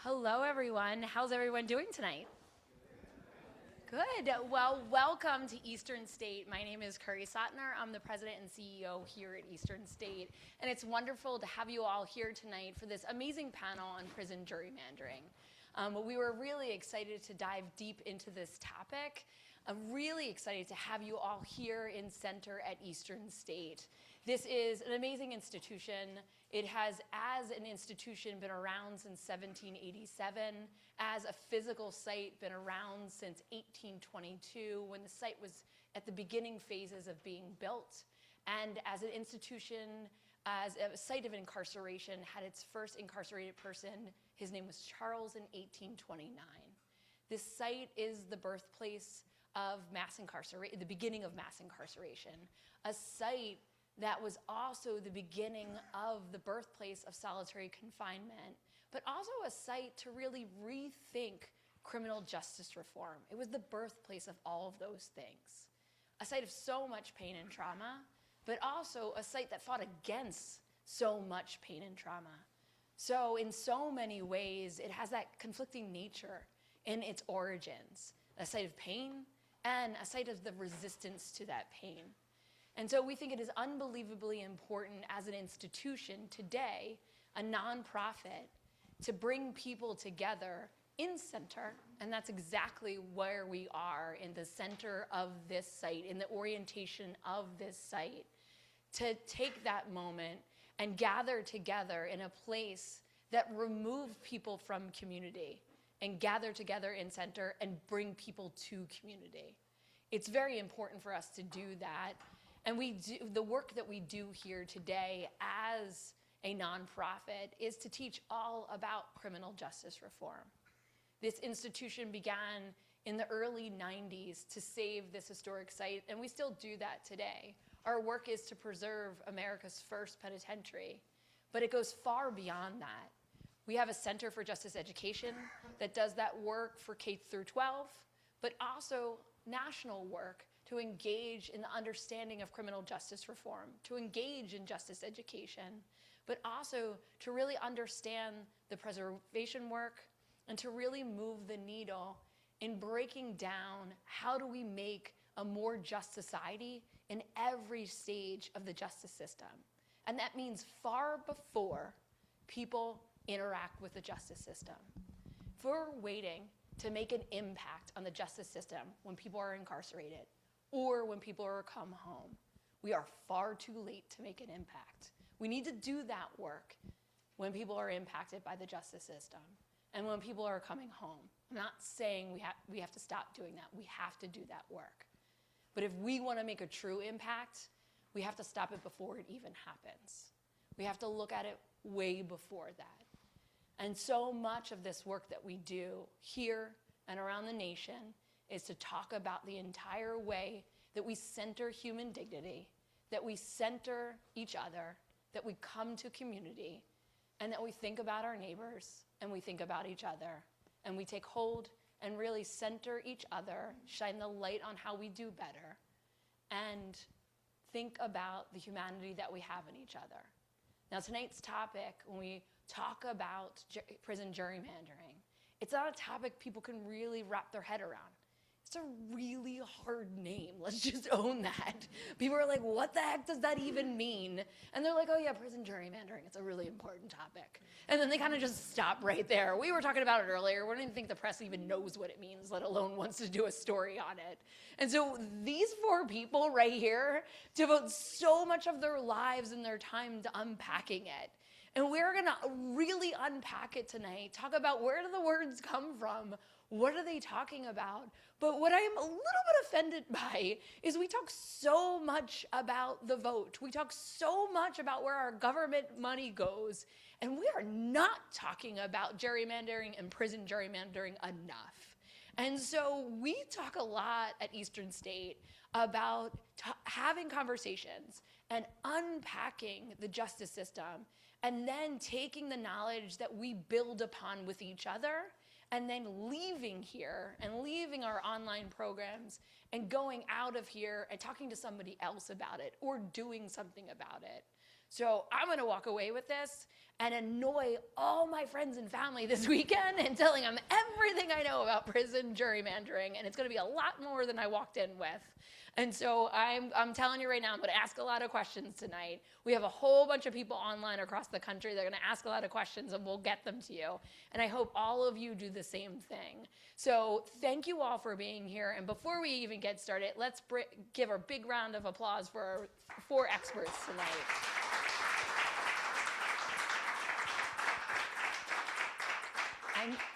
Hello, everyone. How's everyone doing tonight? Good. Well, welcome to Eastern State. My name is Kerry Sautner. I'm the president and CEO here at Eastern State. And it's wonderful to have you all here tonight for this amazing panel on prison gerrymandering. We were really excited to dive deep into this topic. I'm really excited to have you all here in center at Eastern State. This is an amazing institution. It has, as an institution, been around since 1787. As a physical site, been around since 1822, when the site was at the beginning phases of being built. And as an institution, as a site of incarceration, had its first incarcerated person. His name was Charles in 1829. This site is the birthplace of mass incarceration, the beginning of mass incarceration, a site that was also the beginning of the birthplace of solitary confinement, but also a site to really rethink criminal justice reform. It was the birthplace of all of those things. A site of so much pain and trauma, but also a site that fought against so much pain and trauma. So in so many ways, it has that conflicting nature in its origins, a site of pain and a site of the resistance to that pain. And so we think it is unbelievably important as an institution today, a nonprofit, to bring people together in center, and that's exactly where we are, in the center of this site, in the orientation of this site, to take that moment and gather together in a place that removed people from community and gather together in center and bring people to community. It's very important for us to do that. And we do, the work that we do here today as a nonprofit is to teach all about criminal justice reform. This institution began in the early 90s to save this historic site, and we still do that today. Our work is to preserve America's first penitentiary, but it goes far beyond that. We have a Center for Justice Education that does that work for K through 12, but also national work to engage in the understanding of criminal justice reform, to engage in justice education, but also to really understand the preservation work and to really move the needle in breaking down how do we make a more just society in every stage of the justice system. And that means far before people interact with the justice system. If we're waiting to make an impact on the justice system when people are incarcerated, or when people are come home, we are far too late to make an impact. We need to do that work when people are impacted by the justice system and when people are coming home. I'm not saying we have to stop doing that. We have to do that work. But if we want to make a true impact, we have to stop it before it even happens. We have to look at it way before that. And so much of this work that we do here and around the nation is to talk about the entire way that we center human dignity, that we center each other, that we come to community, and that we think about our neighbors, and we think about each other, and we take hold and really center each other, shine the light on how we do better, and think about the humanity that we have in each other. Now, tonight's topic, when we talk about prison gerrymandering, it's not a topic people can really wrap their head around. It's a really hard name. Let's just own that. People are like, what the heck does that even mean? And they're like, oh yeah, prison gerrymandering. It's a really important topic. And then they kind of just stop right there. We were talking about it earlier. We don't even think the press even knows what it means, let alone wants to do a story on it. And so these four people right here devote so much of their lives and their time to unpacking it. And we're gonna really unpack it tonight, talk about where do the words come from, what are they talking about? But what I'm a little bit offended by is we talk so much about the vote. We talk so much about where our government money goes, and we are not talking about gerrymandering and prison gerrymandering enough. And so we talk a lot at Eastern State about having conversations and unpacking the justice system, and then taking the knowledge that we build upon with each other and then leaving here and leaving our online programs and going out of here and talking to somebody else about it or doing something about it. So I'm gonna walk away with this and annoy all my friends and family this weekend and telling them everything I know about prison gerrymandering, and it's going to be a lot more than I walked in with. And so I'm telling you right now, I'm going to ask a lot of questions tonight. We have a whole bunch of people online across the country. They're going to ask a lot of questions, and we'll get them to you. And I hope all of you do the same thing. So thank you all for being here. And before we even get started, let's give a big round of applause for our 4 experts tonight.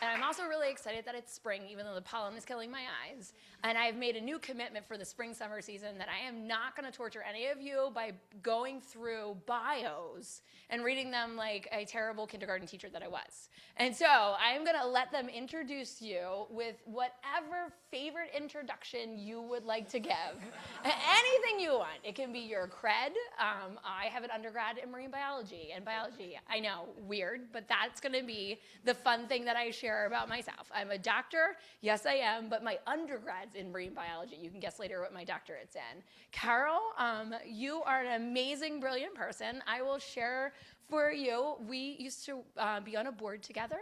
And I'm also really excited that it's spring, even though the pollen is killing my eyes. And I've made a new commitment for the spring-summer season that I am not going to torture any of you by going through bios and reading them like a terrible kindergarten teacher that I was. And so I'm going to let them introduce you with whatever favorite introduction you would like to give. Anything you want. It can be your cred. I have an undergrad in marine biology and biology. I know, weird, but that's going to be the fun thing that I share about myself. I'm a doctor. Yes, I am, but my undergrad's in marine biology. You can guess later what my doctorate's in. Carol, you are an amazing, brilliant person. I will share for you, we used to be on a board together.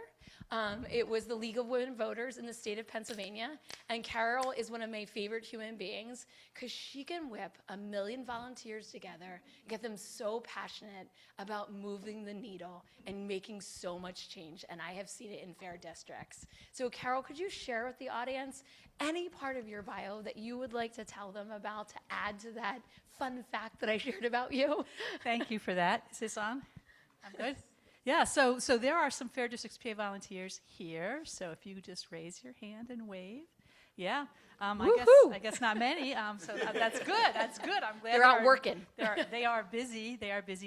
It was the League of Women Voters in the state of Pennsylvania, and Carol is one of my favorite human beings because she can whip 1 million volunteers together and get them so passionate about moving the needle and making so much change, and I have seen it in fair districts. So Carol, could you share with the audience any part of your bio that you would like to tell them about to add to that fun fact that I shared about you? Thank you for that. Is this on? I'm good? Yeah, so there are some Fair Districts PA volunteers here, so if you just raise your hand and wave. Yeah, I guess not many, so that's good, I'm glad. They're out working. They are busy,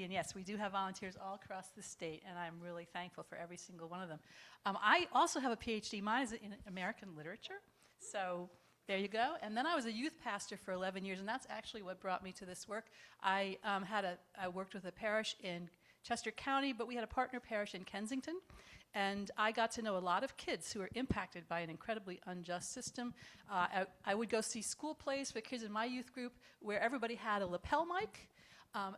and yes, we do have volunteers all across the state, and I'm really thankful for every single one of them. I also have a Ph.D. Mine is in American literature, so there you go. And then I was a youth pastor for 11 years, and that's actually what brought me to this work. I worked with a parish in Chester County, but we had a partner parish in Kensington, and I got to know a lot of kids who were impacted by an incredibly unjust system. I would go see school plays for kids in my youth group where everybody had a lapel mic,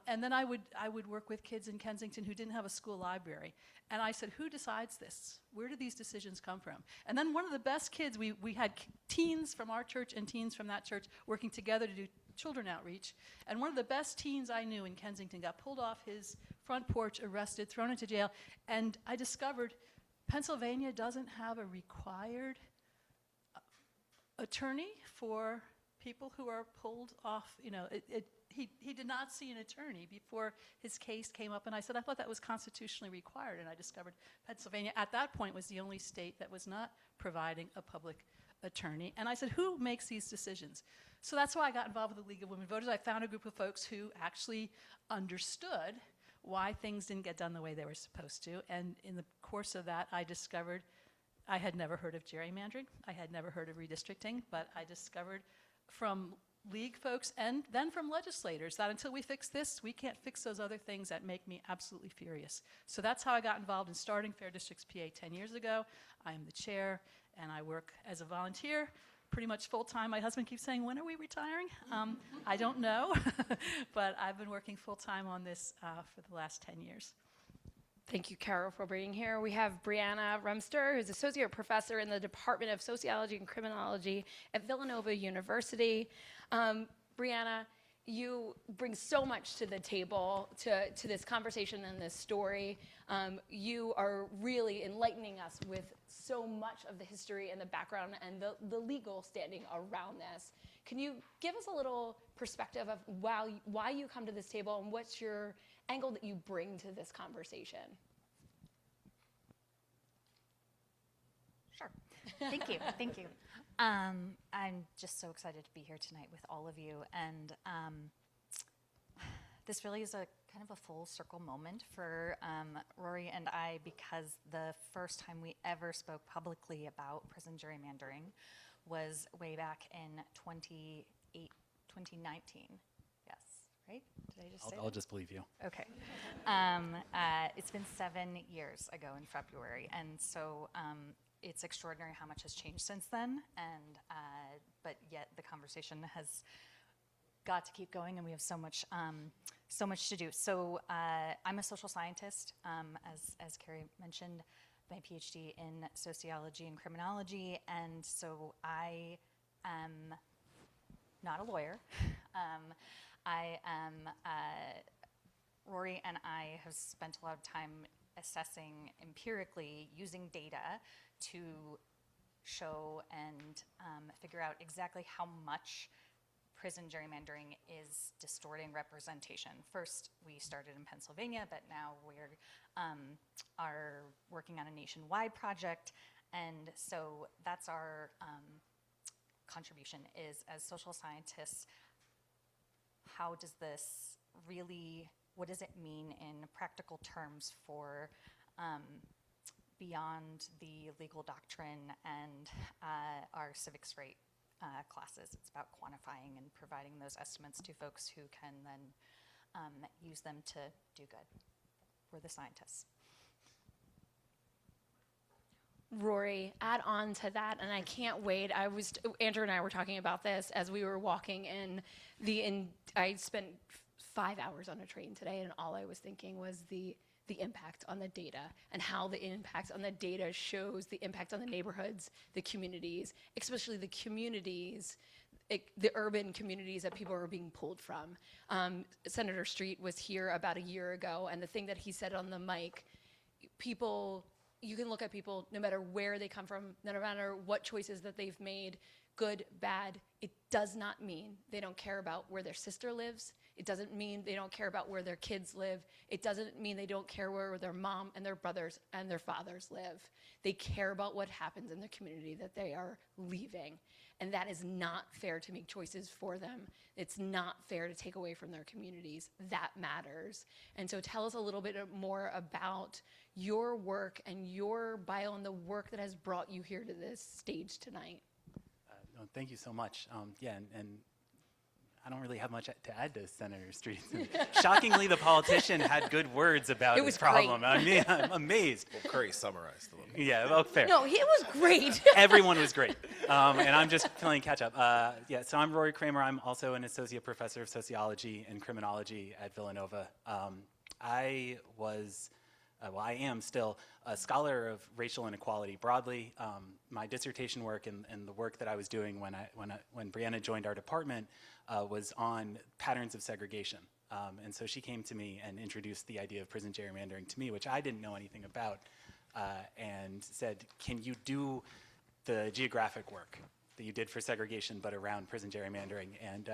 and then I would work with kids in Kensington who didn't have a school library. And I said, who decides this? Where do these decisions come from? And then one of the best kids, we had teens from our church and teens from that church working together to do children outreach. And one of the best teens I knew in Kensington got pulled off his front porch, arrested, thrown into jail. And I discovered Pennsylvania doesn't have a required attorney for people who are pulled off. You know, he did not see an attorney before his case came up. And I said, I thought that was constitutionally required. And I discovered Pennsylvania at that point was the only state that was not providing a public attorney. And I said, who makes these decisions? So that's why I got involved with the League of Women Voters. I found a group of folks who actually understood why things didn't get done the way they were supposed to. And in the course of that, I discovered I had never heard of gerrymandering. I had never heard of redistricting, but I discovered from League folks and then from legislators that until we fix this, we can't fix those other things that make me absolutely furious. So that's how I got involved in starting Fair Districts PA 10 years ago. I am the chair, and I work as a volunteer pretty much full-time. My husband keeps saying, when are we retiring? I don't know, but I've been working full-time on this for the last 10 years. Thank you, Carol, for being here. We have Briana Remster, who's Associate Professor in the Department of Sociology and Criminology at Villanova University. Briana, you bring so much to the table, to this conversation and this story. You are really enlightening us with so much of the history and the background and the legal standing around this. Can you give us a little perspective of why you come to this table and what's your angle that you bring to this conversation? Sure. Thank you. Thank you. I'm just so excited to be here tonight with all of you. And this really is a kind of a full circle moment for Rory and I, because the first time we ever spoke publicly about prison gerrymandering was way back in 2019. Yes, right? Did I just say I'll just believe you. Okay. It's been 7 years ago in February, and so it's extraordinary how much has changed since then, and but yet the conversation has got to keep going, and we have so much to do. So I'm a social scientist, as Kerry mentioned, my PhD in sociology and criminology, and so I am not a lawyer. Rory and I have spent a lot of time assessing empirically, using data to show and figure out exactly how much prison gerrymandering is distorting representation. First, we started in Pennsylvania, but now we're are working on a nationwide project, and so that's our contribution is as social scientists. How does this really? What does it mean in practical terms for beyond the legal doctrine and our civics rate classes? It's about quantifying and providing those estimates to folks who can then use them to do good. We're the scientists. Rory, add on to that, and I can't wait. Andrew and I were talking about this as we were walking in. I spent 5 hours on a train today, and all I was thinking was the impact on the data and how the impact on the data shows the impact on the neighborhoods, the communities, especially the communities, the urban communities that people are being pulled from. Senator Street was here about a year ago, and the thing that he said on the mic, you can look at people no matter where they come from, no matter what choices that they've made, good, bad. It does not mean they don't care about where their sister lives. It doesn't mean they don't care about where their kids live. It doesn't mean they don't care where their mom and their brothers and their fathers live. They care about what happens in the community that they are leaving. And that is not fair to make choices for them. It's not fair to take away from their communities. That matters. And so tell us a little bit more about your work and your bio and the work that has brought you here to this stage tonight. No, thank you so much. And I don't really have much to add to Senator Street. Shockingly, the politician had good words about his problem. Great. I mean, I'm amazed. Well, Curry summarized a little bit. Yeah, well, fair. No, it was great. Everyone was great. And I'm just playing catch up. So I'm Rory Kramer. I'm also an associate professor of sociology and criminology at Villanova. I am still a scholar of racial inequality broadly. My dissertation work and the work that I was doing when Briana joined our department was on patterns of segregation. And so she came to me and introduced the idea of prison gerrymandering to me, which I didn't know anything about, and said, can you do the geographic work that you did for segregation but around prison gerrymandering? And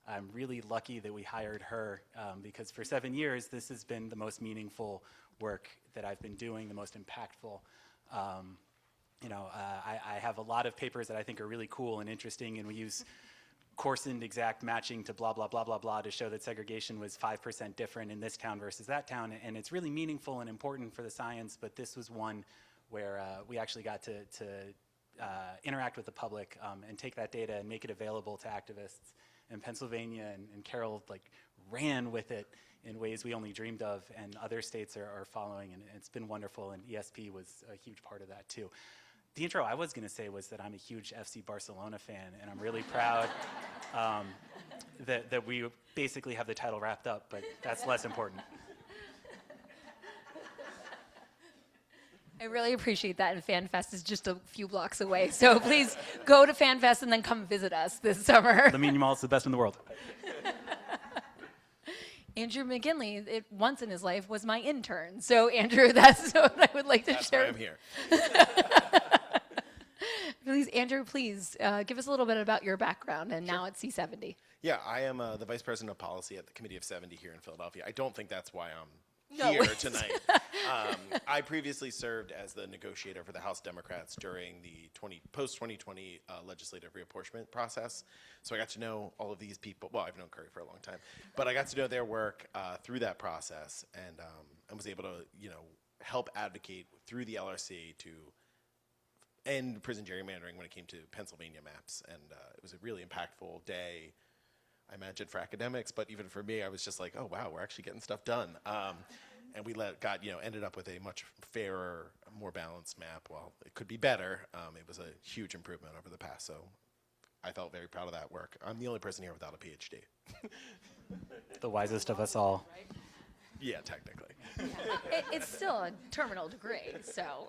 I'm really lucky that we hired her because for 7 years, this has been the most meaningful work that I've been doing, the most impactful. I have a lot of papers that I think are really cool and interesting, and we use coarsened exact matching to blah, blah, blah, blah, blah to show that segregation was 5% different in this town versus that town, and it's really meaningful and important for the science, but this was one where we actually got to interact with the public and take that data and make it available to activists. And Pennsylvania and Carroll ran with it in ways we only dreamed of, and other states are following, and it's been wonderful, and ESP was a huge part of that too. The intro I was going to say was that I'm a huge FC Barcelona fan, and I'm really proud that we basically have the title wrapped up, but that's less important. I really appreciate that, and FanFest is just a few blocks away. So please go to FanFest and then come visit us this summer. Lamine Yamal is the best in the world. Andrew McGinley, once in his life, was my intern. So Andrew, that's what I would like to share. That's why I'm here. Andrew, please give us a little bit about your background and now at C70. Yeah, I am the Vice President of Policy at the Committee of 70 here in Philadelphia. I don't think that's why I'm No, here it's- tonight. I previously served as the negotiator for the House Democrats during the post-2020 legislative reapportionment process. So I got to know all of these people. Well, I've known Curry for a long time, but I got to know their work through that process, and was able to, help advocate through the LRC to end prison gerrymandering when it came to Pennsylvania maps. And it was a really impactful day, I imagine, for academics, but even for me, I was just like, oh wow, we're actually getting stuff done. And we ended up with a much fairer, more balanced map. Well, it could be better. It was a huge improvement over the past. So I felt very proud of that work. I'm the only person here without a PhD. The wisest of us all. Yeah, technically. It's still a terminal degree, so.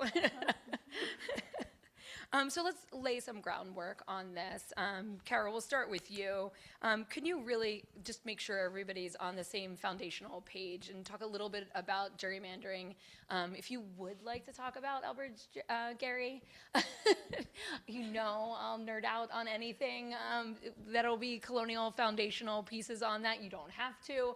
So let's lay some groundwork on this. Carol, we'll start with you. Can you really just make sure everybody's on the same foundational page and talk a little bit about gerrymandering? If you would like to talk about Elbridge Gerry, I'll nerd out on anything. That'll be colonial foundational pieces on that. You don't have to.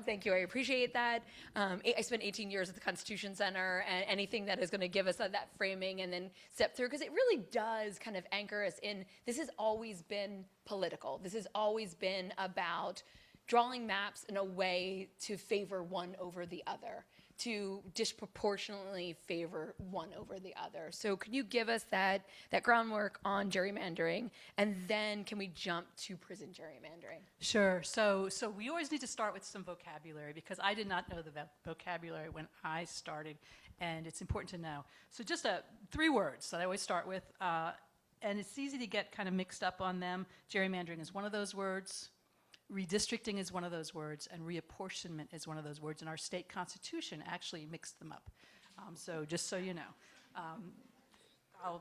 Thank you, I appreciate that. I spent 18 years at the Constitution Center, and anything that is going to give us that framing and then step through, because it really does kind of anchor us in, this has always been political. This has always been about drawing maps in a way to favor one over the other, to disproportionately favor one over the other. So can you give us that groundwork on gerrymandering, and then can we jump to prison gerrymandering? Sure. So we always need to start with some vocabulary, because I did not know the vocabulary when I started, and it's important to know. So just 3 words that I always start with, and it's easy to get kind of mixed up on them. Gerrymandering is one of those words. Redistricting is one of those words, and reapportionment is one of those words, and our state constitution actually mixed them up. So just so you know,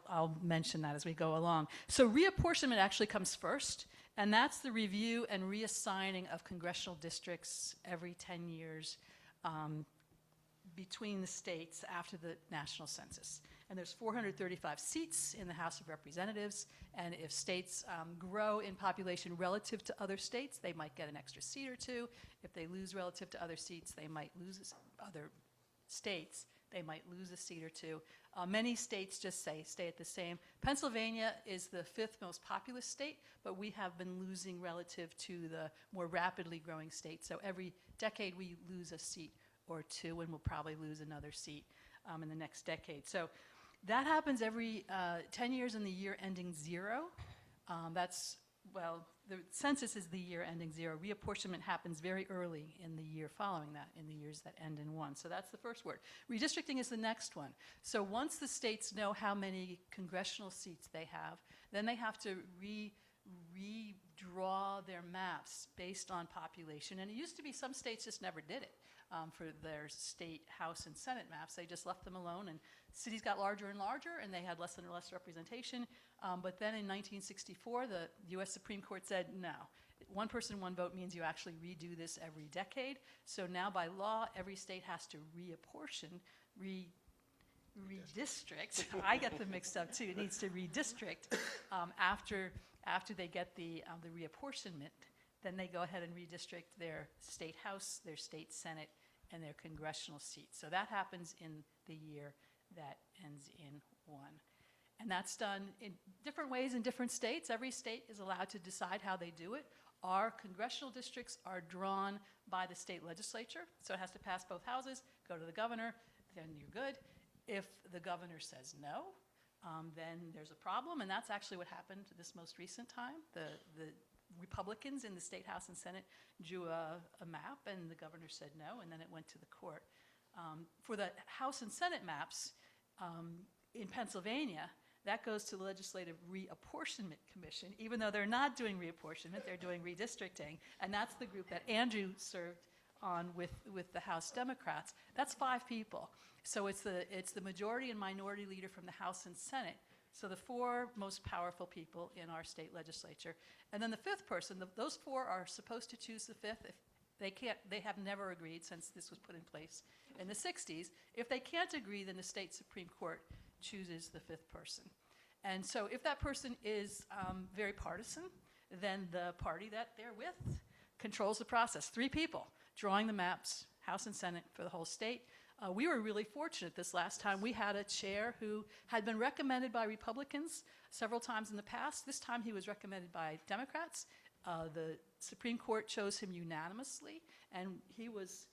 I'll mention that as we go along. So reapportionment actually comes first, and that's the review and reassigning of congressional districts every 10 years between the states after the national census. And there's 435 seats in the House of Representatives, and if states grow in population relative to other states, they might get an extra seat or 2. If they lose relative to other seats, they might lose other states. They might lose a seat or 2. Many states just stay at the same. Pennsylvania is the 5th most populous state, but we have been losing relative to the more rapidly growing states. So every decade we lose a seat or 2, and we'll probably lose another seat in the next decade. So that happens every 10 years in the year ending 0. The census is the year ending 0. Reapportionment happens very early in the year following that, in the years that end in 1. So that's the first word. Redistricting is the next one. So once the states know how many congressional seats they have, then they have to redraw their maps based on population. And it used to be some states just never did it. For their state House and Senate maps. They just left them alone, and cities got larger and larger, and they had less and less representation. But then in 1964, the US Supreme Court said, no, 1 person, 1 vote means you actually redo this every decade. So now by law, every state has to reapportion, redistrict. I get them mixed up too. It needs to redistrict after they get the reapportionment. Then they go ahead and redistrict their state House, their state Senate, and their congressional seats. So that happens in the year that ends in 1. And that's done in different ways in different states. Every state is allowed to decide how they do it. Our congressional districts are drawn by the state legislature, so it has to pass both houses, go to the governor, then you're good. If the governor says no, then there's a problem, and that's actually what happened this most recent time. The Republicans in the State House and Senate drew a map, and the governor said no, and then it went to the court. For the House and Senate maps in Pennsylvania, that goes to the Legislative Reapportionment Commission. Even though they're not doing reapportionment, they're doing redistricting, and that's the group that Andrew served on with the House Democrats. That's 5 people. So it's the majority and minority leader from the House and Senate. So the 4 most powerful people in our state legislature. And then the 5th person, those 4 are supposed to choose the 5th. If they have never agreed since this was put in place in the 60s. If they can't agree, then the state Supreme Court chooses the 5th person. And so if that person is very partisan, then the party that they're with controls the process. 3 people drawing the maps, House and Senate for the whole state. We were really fortunate this last time. We had a chair who had been recommended by Republicans several times in the past. This time he was recommended by Democrats. The Supreme Court chose him unanimously, and he was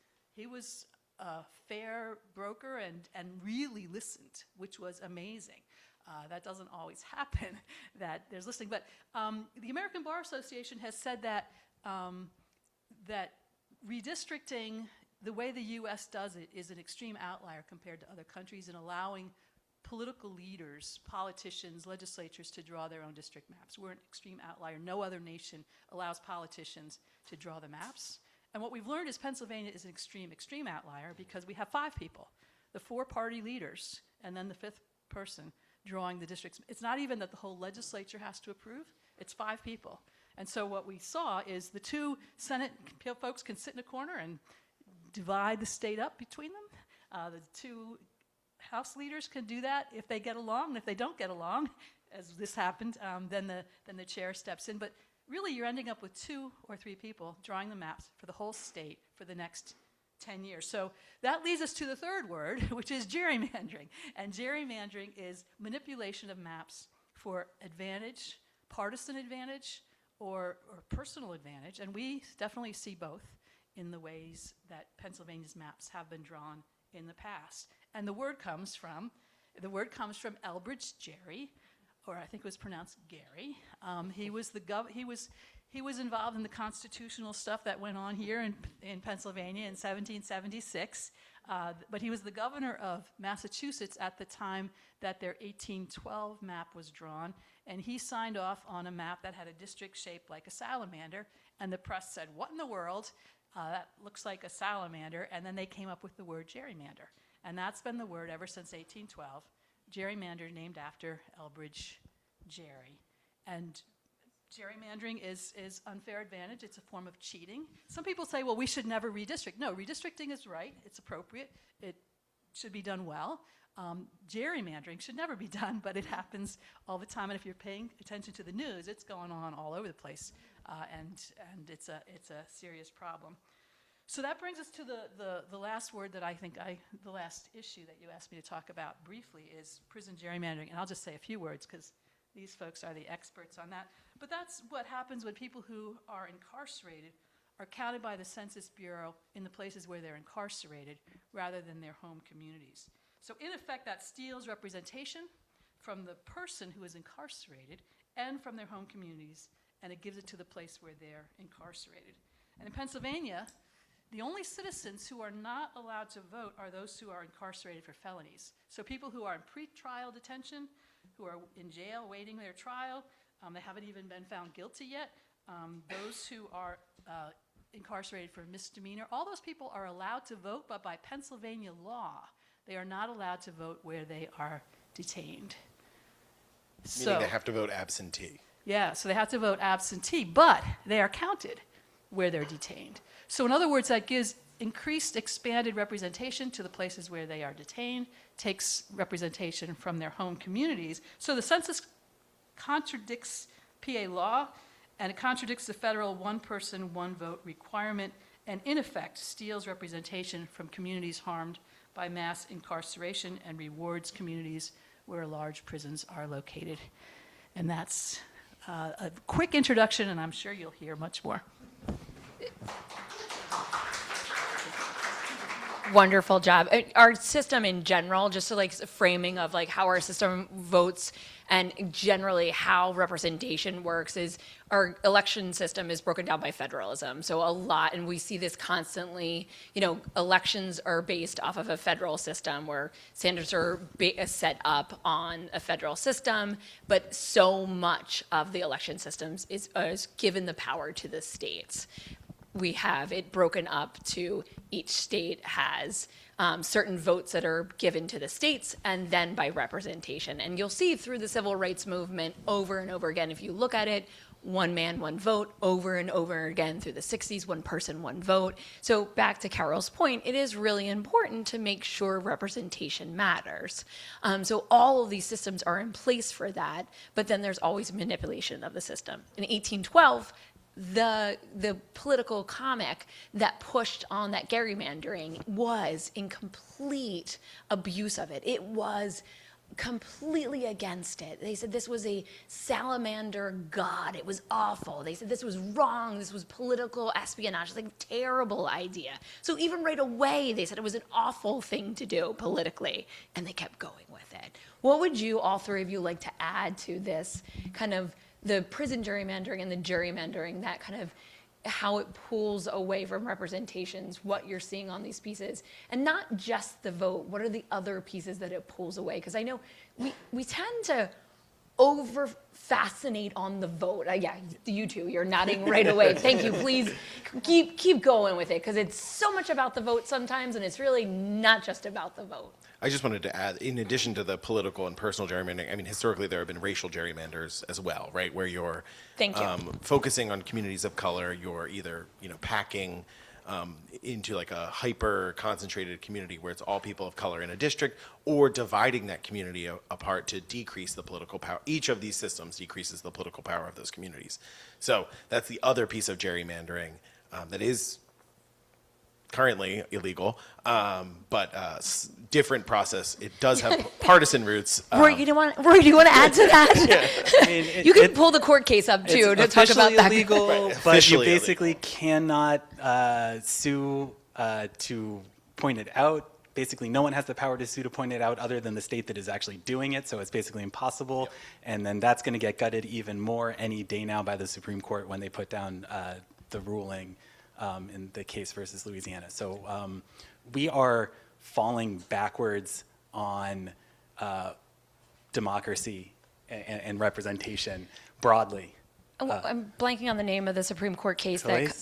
a fair broker and really listened, which was amazing. That doesn't always happen, that there's listening. But the American Bar Association has said that redistricting, the way the U.S. does it, is an extreme outlier compared to other countries in allowing political leaders, politicians, legislatures to draw their own district maps. We're an extreme outlier. No other nation allows politicians to draw the maps. And what we've learned is Pennsylvania is an extreme outlier because we have 5 people, the 4 party leaders, and then the 5th person drawing the districts. It's not even that the whole legislature has to approve, it's 5 people. And so what we saw is the 2 Senate folks can sit in a corner and divide the state up between them. The 2 House leaders can do that if they get along, and if they don't get along, as this happened, then the chair steps in. But really, you're ending up with 2 or 3 people drawing the maps for the whole state for the next 10 years. So that leads us to the 3rd word, which is gerrymandering. And gerrymandering is manipulation of maps for advantage, partisan advantage, or personal advantage. And we definitely see both in the ways that Pennsylvania's maps have been drawn in the past. And the word comes from Elbridge Gerry, or I think it was pronounced Gary. He was involved in the constitutional stuff that went on here in Pennsylvania in 1776. But he was the governor of Massachusetts at the time that their 1812 map was drawn. And he signed off on a map that had a district shaped like a salamander. And the press said, "What in the world? That looks like a salamander." And then they came up with the word gerrymander. And that's been the word ever since 1812. Gerrymander, named after Elbridge Gerry. And gerrymandering is unfair advantage. It's a form of cheating. Some people say, well, we should never redistrict. No, redistricting is right. It's appropriate. It should be done well. Gerrymandering should never be done, but it happens all the time. And if you're paying attention to the news, it's going on all over the place. And it's a serious problem. So that brings us to the last word that I think the last issue that you asked me to talk about briefly is prison gerrymandering. And I'll just say a few words because these folks are the experts on that. But that's what happens when people who are incarcerated are counted by the Census Bureau in the places where they're incarcerated rather than their home communities. So in effect, that steals representation from the person who is incarcerated and from their home communities, and it gives it to the place where they're incarcerated. And in Pennsylvania, the only citizens who are not allowed to vote are those who are incarcerated for felonies. So people who are in pretrial detention, who are in jail waiting their trial, they haven't even been found guilty yet. Those who are incarcerated for misdemeanor, all those people are allowed to vote, but by Pennsylvania law, they are not allowed to vote where they are detained. Meaning they have to vote absentee. Yeah, so they have to vote absentee, but they are counted where they're detained. So in other words, that gives increased expanded representation to the places where they are detained, takes representation from their home communities. So the census contradicts PA law, and it contradicts the federal one person, one vote requirement, and in effect steals representation from communities harmed by mass incarceration and rewards communities where large prisons are located. And that's a quick introduction, and I'm sure you'll hear much more. Wonderful job. Our system in general, just to like framing of like how our system votes and generally how representation works is our election system is broken down by federalism. So a lot, and we see this constantly, elections are based off of a federal system where standards are set up on a federal system, but so much of the election systems is given the power to the states. We have it broken up to each state has certain votes that are given to the states and then by representation. And you'll see through the civil rights movement over and over again, if you look at it, one man, one vote, over and over again through the 60s, one person, one vote. So back to Carol's point, it is really important to make sure representation matters. So all of these systems are in place for that, but then there's always manipulation of the system. In 1812, the political comic that pushed on that gerrymandering was in complete abuse of it. It was completely against it. They said this was a salamander god. It was awful. They said this was wrong. This was political espionage. It's like a terrible idea. So even right away, they said it was an awful thing to do politically, and they kept going with it. What would you, all three of you, like to add to this kind of the prison gerrymandering and the gerrymandering that kind of how it pulls away from representations, what you're seeing on these pieces, and not just the vote. What are the other pieces that it pulls away? Because I know we tend to over fascinate on the vote. Yeah, you two, you're nodding right away. Thank you. Please keep going with it, because it's so much about the vote sometimes, and it's really not just about the vote. I just wanted to add, in addition to the political and personal gerrymandering, I mean, historically there have been racial gerrymanders as well, right? Where you're Thank you. Focusing on communities of color, you're either, packing into like a hyper concentrated community where it's all people of color in a district, or dividing that community apart to decrease the political power. Each of these systems decreases the political power of those communities. So that's the other piece of gerrymandering that is currently illegal, but different process. It does have partisan roots. Rory, do you want to add to that? I mean, You can pull the court case up too to talk about that. Illegal, Right, but you officially basically cannot sue to point it out. Basically, no one has the power to sue to point it out other than the state that is actually doing it, so it's basically impossible. Yep. And then that's going to get gutted even more any day now by the Supreme Court when they put down the ruling in the case versus Louisiana. So we are falling backwards on democracy and representation broadly. I'm blanking on the name of the Supreme Court case that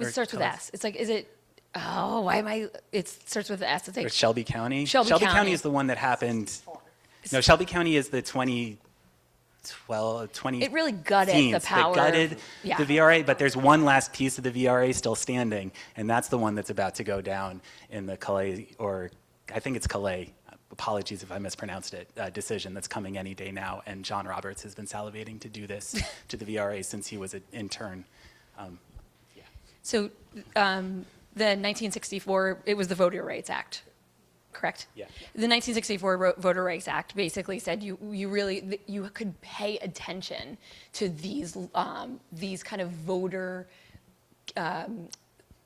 starts with S. It's like, is it? Oh, why am I? It starts with S. It's like Shelby County. Shelby County is the one that happened. No, Shelby County is the 20. It really gutted the power. That gutted Yeah. the VRA, but there's one last piece of the VRA still standing, and that's the one that's about to go down in the Calais, or I think it's Calais. Apologies if I mispronounced it. Decision that's coming any day now, and John Roberts has been salivating to do this to the VRA since he was an intern. So the 1964, it was the Voter Rights Act, correct? Yeah. The 1964 Voter Rights Act basically said you could pay attention to these kind of voter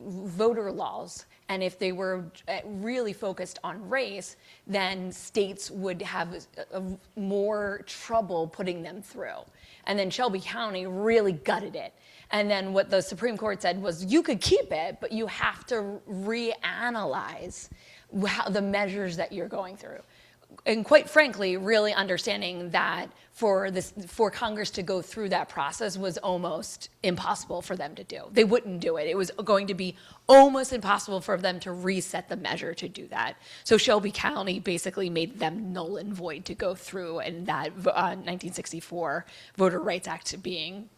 laws, and if they were really focused on race, then states would have more trouble putting them through. And then Shelby County really gutted it. And then what the Supreme Court said was you could keep it, but you have to reanalyze the measures that you're going through. And quite frankly, really understanding that for Congress to go through that process was almost impossible for them to do. They wouldn't do it. It was going to be almost impossible for them to reset the measure to do that. So Shelby County basically made them null and void to go through, and that 1964 Voter Rights Act being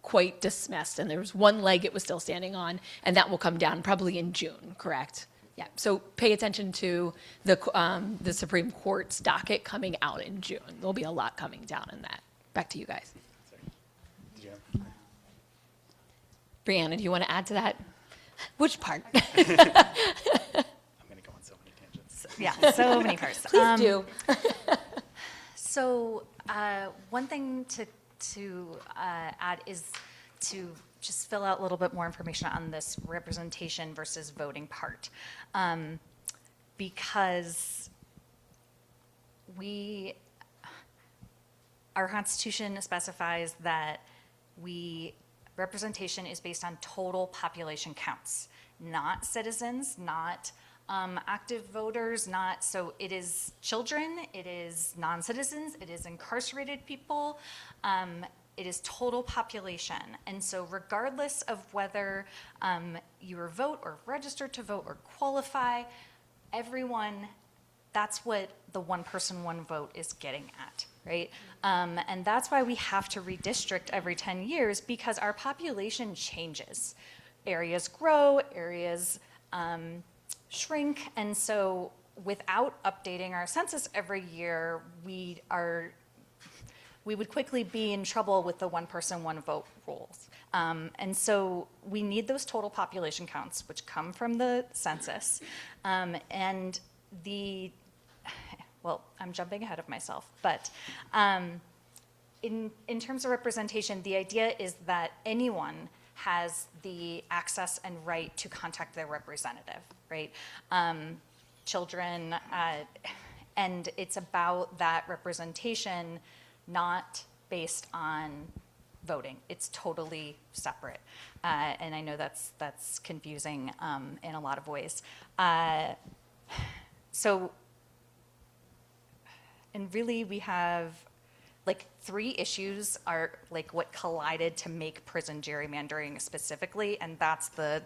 quite dismissed. And there was one leg it was still standing on, and that will come down probably in June, correct? Yeah, so pay attention to the Supreme Court's docket coming out in June. There'll be a lot coming down in that. Back to you guys. Brianna, do you want to add to that? Which part? I'm going to go on so many tangents. Yeah, so many parts. Please do. So one thing to add is to just fill out a little bit more information on this representation versus voting part. Because our Constitution specifies that representation is based on total population counts, not citizens, not active voters, so it is children, it is non-citizens, it is incarcerated people, it is total population. And so regardless of whether you are vote or registered to vote or qualify, everyone, that's what the one person, one vote is getting at, right? And that's why we have to redistrict every 10 years, because our population changes. Areas grow, areas shrink, and so without updating our census every year, we would quickly be in trouble with the one person, one vote rules. And so we need those total population counts, which come from the census. And well, I'm jumping ahead of myself, but in terms of representation, the idea is that anyone has the access and right to contact their representative, right? Children, and it's about that representation, not based on voting. It's totally separate. And I know that's confusing in a lot of ways. And really we have like 3 issues are like what collided to make prison gerrymandering specifically, and that's the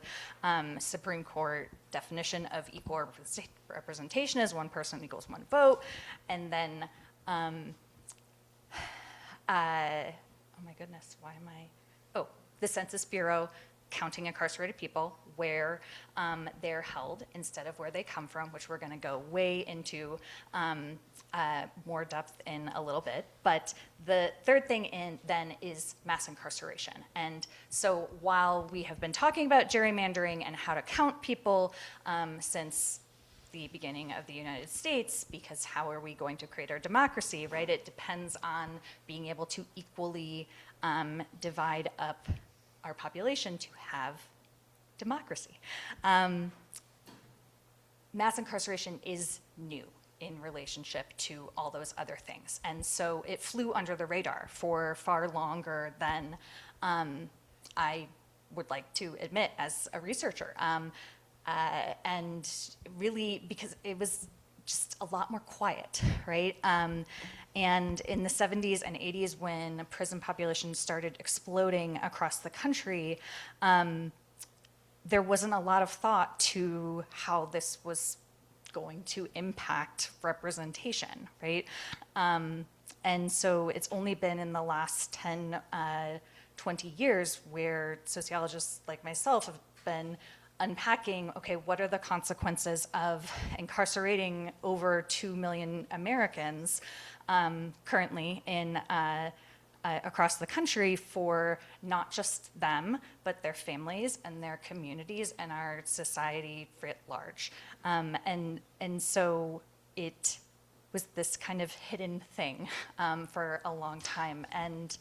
Supreme Court definition of equal representation as 1 person equals 1 vote, and then, oh my goodness, why am I, the Census Bureau counting incarcerated people where they're held instead of where they come from, which we're going to go way into more depth in a little bit. But the third thing then is mass incarceration. And so while we have been talking about gerrymandering and how to count people since the beginning of the United States, because how are we going to create our democracy, right? It depends on being able to equally divide up our population to have democracy. Mass incarceration is new in relationship to all those other things. And so it flew under the radar for far longer than I would like to admit as a researcher. And really because it was just a lot more quiet, right? And in the 70s and 80s, when prison populations started exploding across the country, there wasn't a lot of thought to how this was going to impact representation, right? And so it's only been in the last 10, 20 years where sociologists like myself have been unpacking, okay, what are the consequences of incarcerating over 2 million Americans currently in across the country for not just them, but their families and their communities and our society writ large. And so it was this kind of hidden thing for a long time. And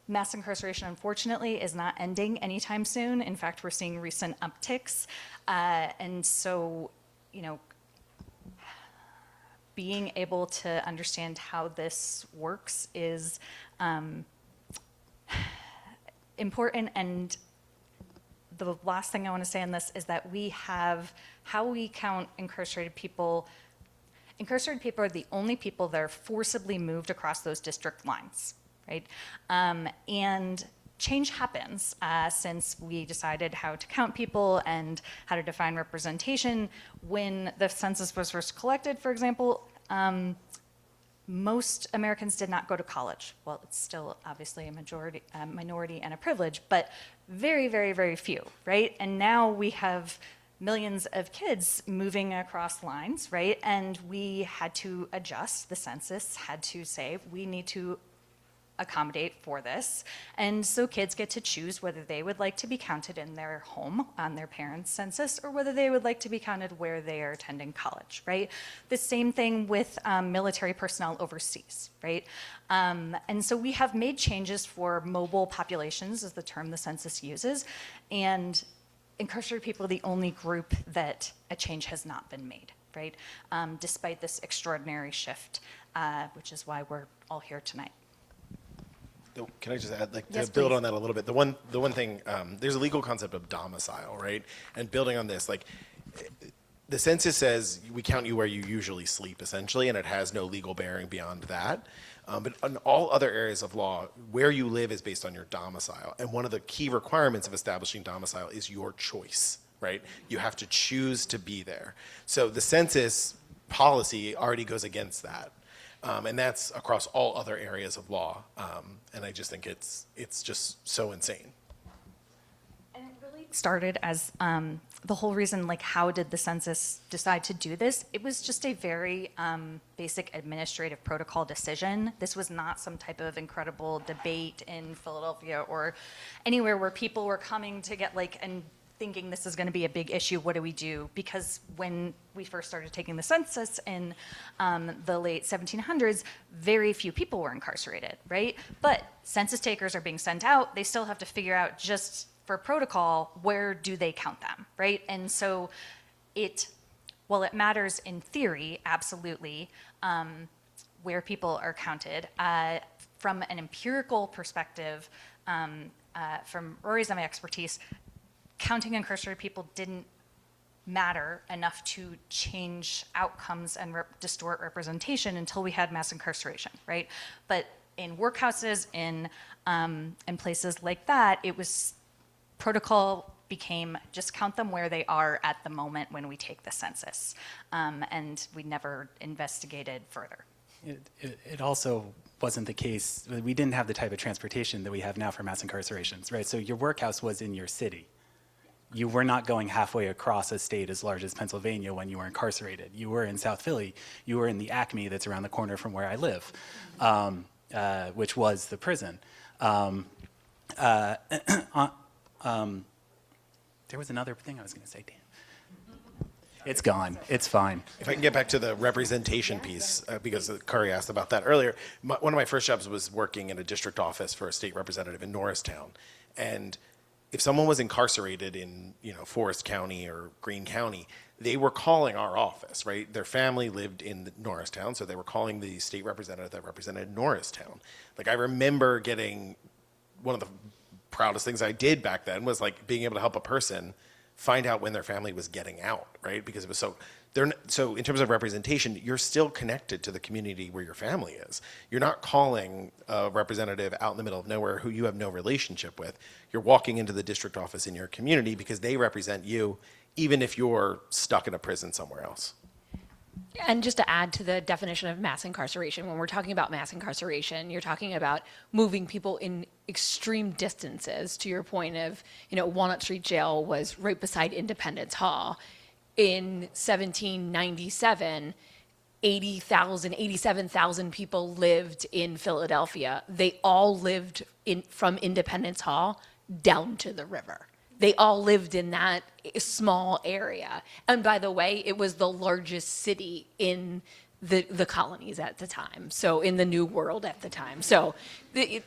mass incarceration, unfortunately, is not ending anytime soon. In fact, we're seeing recent upticks. And so, you know, being able to understand how this works is important. And the last thing I want to say on this is that we have how we count incarcerated people. Incarcerated people are the only people that are forcibly moved across those district lines, right? And change happens since we decided how to count people and how to define representation. When the census was first collected, for example, most Americans did not go to college. Well, it's still obviously a minority and a privilege, but very, very, very few, right? And now we have millions of kids moving across lines, right? And we had to adjust. The census had to say, we need to accommodate for this. And so kids get to choose whether they would like to be counted in their home on their parents' census or whether they would like to be counted where they are attending college, right? The same thing with military personnel overseas, right? And so we have made changes for mobile populations, is the term the census uses, and incarcerated people are the only group that a change has not been made, right? Despite this extraordinary shift, which is why we're all here tonight. Can I just add, like, Yes, to build please. on that a little bit? The one thing, there's a legal concept of domicile, right? And building on this, like, the census says we count you where you usually sleep, essentially, and it has no legal bearing beyond that. But in all other areas of law, where you live is based on your domicile. And one of the key requirements of establishing domicile is your choice, right? You have to choose to be there. So the census policy already goes against that. And that's across all other areas of law. And I just think it's just so insane. And it really started as the whole reason, like, how did the census decide to do this? It was just a very basic administrative protocol decision. This was not some type of incredible debate in Philadelphia or anywhere where people were coming to get, like, and thinking this is going to be a big issue, what do we do? Because when we first started taking the census in the late 1700s, very few people were incarcerated, right? But census takers are being sent out. They still have to figure out, just for protocol, where do they count them, right? And so while it matters in theory, absolutely, where people are counted, from an empirical perspective, from Rory's and my expertise, counting incarcerated people didn't matter enough to change outcomes and distort representation until we had mass incarceration, right? But in workhouses, in places like that, it was protocol became just count them where they are at the moment when we take the census, and we never investigated further. It also wasn't the case. We didn't have the type of transportation that we have now for mass incarcerations, right? So your workhouse was in your city. You were not going halfway across a state as large as Pennsylvania when you were incarcerated. You were in South Philly. You were in the Acme that's around the corner from where I live, which was the prison. There was another thing I was going to say, damn. It's gone. It's fine. If I can get back to the representation piece, because Curry asked about that earlier. One of my first jobs was working in a district office for a state representative in Norristown. And if someone was incarcerated in, Forest County or Greene County, they were calling our office, right? Their family lived in Norristown, so they were calling the state representative that represented Norristown. Like, I remember getting, one of the proudest things I did back then was like being able to help a person find out when their family was getting out, right? Because it was so in terms of representation, you're still connected to the community where your family is. You're not calling a representative out in the middle of nowhere who you have no relationship with. You're walking into the district office in your community because they represent you, even if you're stuck in a prison somewhere else. And just to add to the definition of mass incarceration, when we're talking about mass incarceration, you're talking about moving people in extreme distances. To your point of, Walnut Street Jail was right beside Independence Hall. In 1797, 87,000 people lived in Philadelphia. They all lived from Independence Hall down to the river. They all lived in that small area. And by the way, it was the largest city in the colonies at the time, so in the New World at the time. So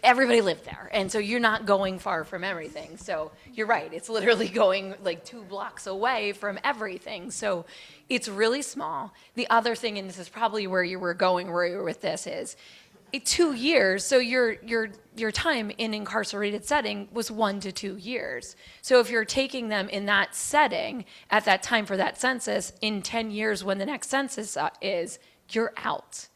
everybody lived there. And so you're not going far from everything. So you're right, it's literally going like 2 blocks away from everything. So it's really small. The other thing, and this is probably where you were going, where you were with this, is 2 years. So your time in incarcerated setting was 1 to 2 years. So if you're taking them in that setting at that time for that census, in 10 years when the next census is, you're out.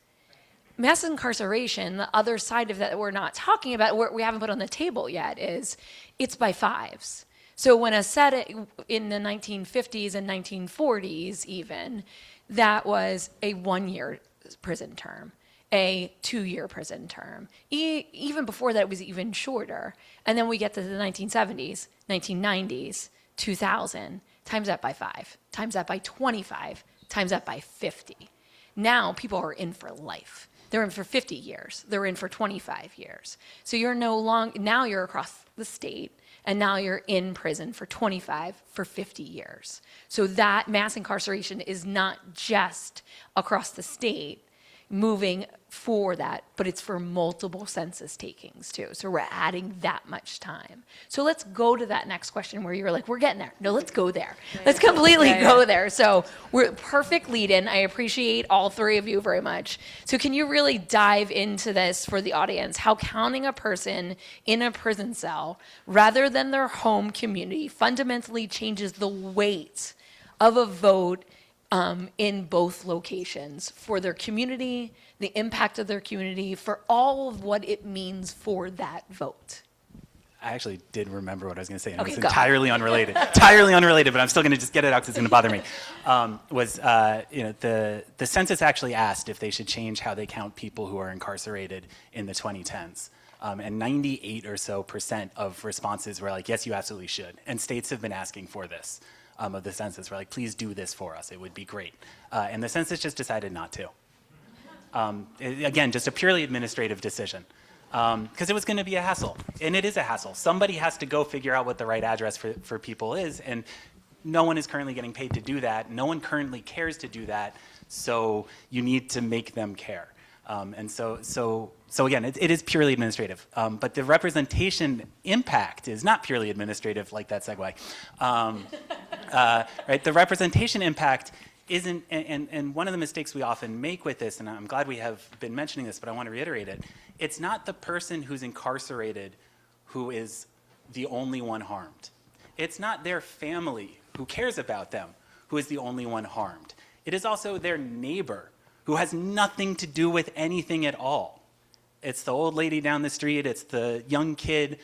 Mass incarceration, the other side of that we're not talking about, we haven't put on the table yet, is it's by fives. So when a setting in the 1950s and 1940s even, that was a 1-year prison term, a 2-year prison term. Even before that, it was even shorter. And then we get to the 1970s, 1990s, 2000, times that by 5, times that by 25, times that by 50. Now people are in for life. They're in for 50 years. They're in for 25 years. So you're now you're across the state, and now you're in prison for 25, for 50 years. So that mass incarceration is not just across the state moving for that, but it's for multiple census takings too. So we're adding that much time. So let's go to that next question where you're like, we're getting there. No, let's go there. Let's completely go there. So we're perfect lead in. I appreciate all 3 of you very much. So can you really dive into this for the audience, how counting a person in a prison cell rather than their home community fundamentally changes the weight of a vote in both locations for their community, the impact of their community, for all of what it means for that vote? I actually did remember what I was going to say, and Okay, it was go. entirely unrelated. Entirely unrelated, but I'm still going to just get it out because it's going to bother me. The census actually asked if they should change how they count people who are incarcerated in the 2010s. And 98% or so of responses were like, yes, you absolutely should. And states have been asking for this. Of the census, we're like, please do this for us. It would be great. And the census just decided not to. Again, just a purely administrative decision. Because it was going to be a hassle. And it is a hassle. Somebody has to go figure out what the right address for people is. And no one is currently getting paid to do that. No one currently cares to do that. So you need to make them care. And so again, it is purely administrative. But the representation impact is not purely administrative, like that segue. Right? The representation impact isn't, and one of the mistakes we often make with this, and I'm glad we have been mentioning this, but I want to reiterate it, it's not the person who's incarcerated who is the only one harmed. It's not their family who cares about them who is the only one harmed. It is also their neighbor who has nothing to do with anything at all. It's the old lady down the street, it's the young kid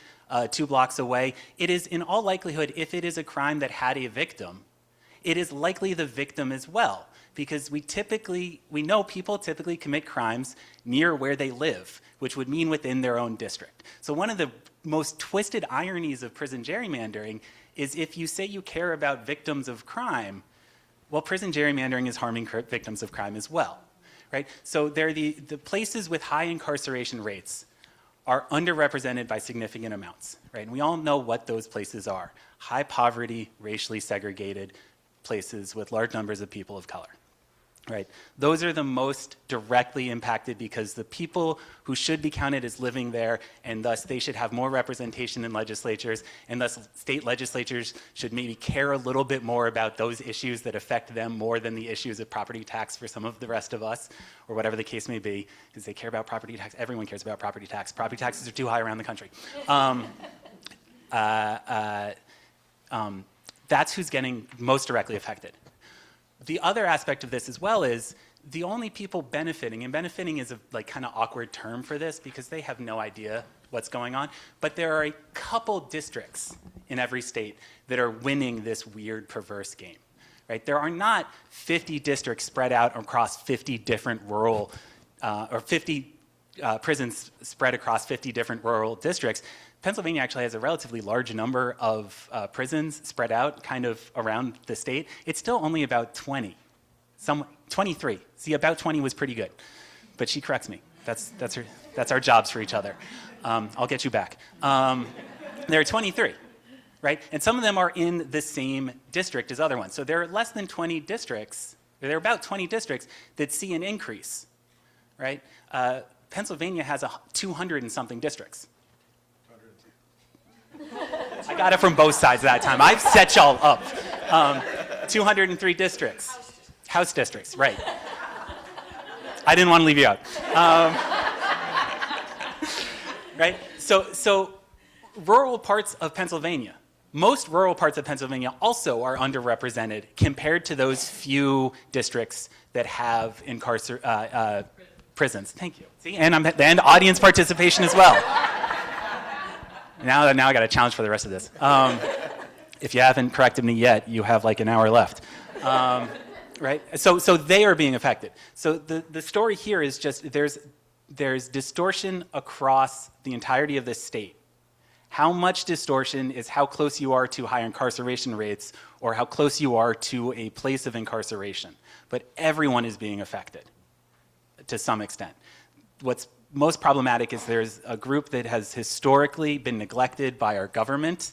2 blocks away. It is, in all likelihood, if it is a crime that had a victim, it is likely the victim as well, because we know people typically commit crimes near where they live, which would mean within their own district. So one of the most twisted ironies of prison gerrymandering is if you say you care about victims of crime, well, prison gerrymandering is harming victims of crime as well, right? So they're the places with high incarceration rates are underrepresented by significant amounts, right? And we all know what those places are. High poverty, racially segregated places with large numbers of people of color, right? Those are the most directly impacted because the people who should be counted as living there, and thus they should have more representation in legislatures, and thus state legislatures should maybe care a little bit more about those issues that affect them more than the issues of property tax for some of the rest of us, or whatever the case may be, because they care about property tax. Everyone cares about property tax. Property taxes are too high around the country. That's who's getting most directly affected. The other aspect of this as well is the only people benefiting, and benefiting is a like kind of awkward term for this because they have no idea what's going on, but there are a couple districts in every state that are winning this weird, perverse game, right? There are not 50 districts spread out across 50 different rural, or 50 prisons spread across 50 different rural districts. Pennsylvania actually has a relatively large number of prisons spread out kind of around the state. It's still only about 20, 23. See, about 20 was pretty good, but she corrects me. That's our jobs for each other. I'll get you back. There are 23, right? And some of them are in the same district as other ones. So there are less than 20 districts, there are about 20 districts that see an increase, right? Pennsylvania has 200 and something districts. I got it from both sides that time. I've set y'all up. 203 districts. House districts, right. I didn't want to leave you out. Right? So rural parts of Pennsylvania, most rural parts of Pennsylvania also are underrepresented compared to those few districts that have prisons. Thank you. See, and audience participation as well. Now I got a challenge for the rest of this. If you haven't corrected me yet, you have like an hour left. Right? So they are being affected. So the story here is just there's distortion across the entirety of this state. How much distortion is how close you are to high incarceration rates or how close you are to a place of incarceration. But everyone is being affected to some extent. What's most problematic is there's a group that has historically been neglected by our government,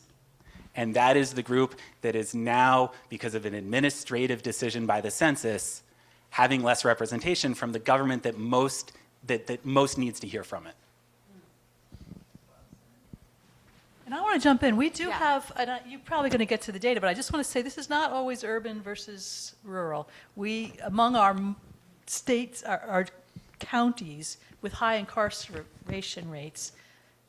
and that is the group that is now, because of an administrative decision by the census, having less representation from the government that most needs to hear from it. And I want to jump in. We do have, and you're probably going to get to the data, but I just want to say this is not always urban versus rural. Among our states, our counties with high incarceration rates,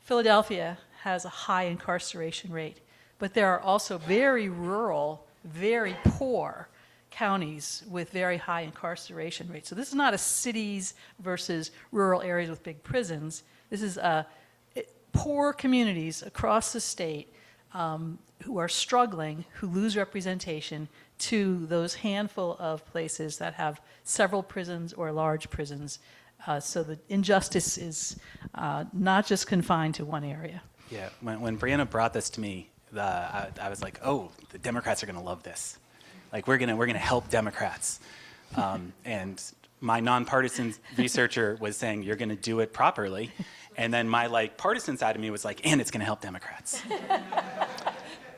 Philadelphia has a high incarceration rate, but there are also very rural, very poor counties with very high incarceration rates. So this is not a cities versus rural areas with big prisons. This is poor communities across the state who are struggling, who lose representation to those handful of places that have several prisons or large prisons. So the injustice is not just confined to one area. Yeah, when Briana brought this to me, I was like, oh, the Democrats are going to love this. Like we're gonna help Democrats. And my nonpartisan researcher was saying you're going to do it properly, and then my partisan side of me was like, and it's going to help Democrats.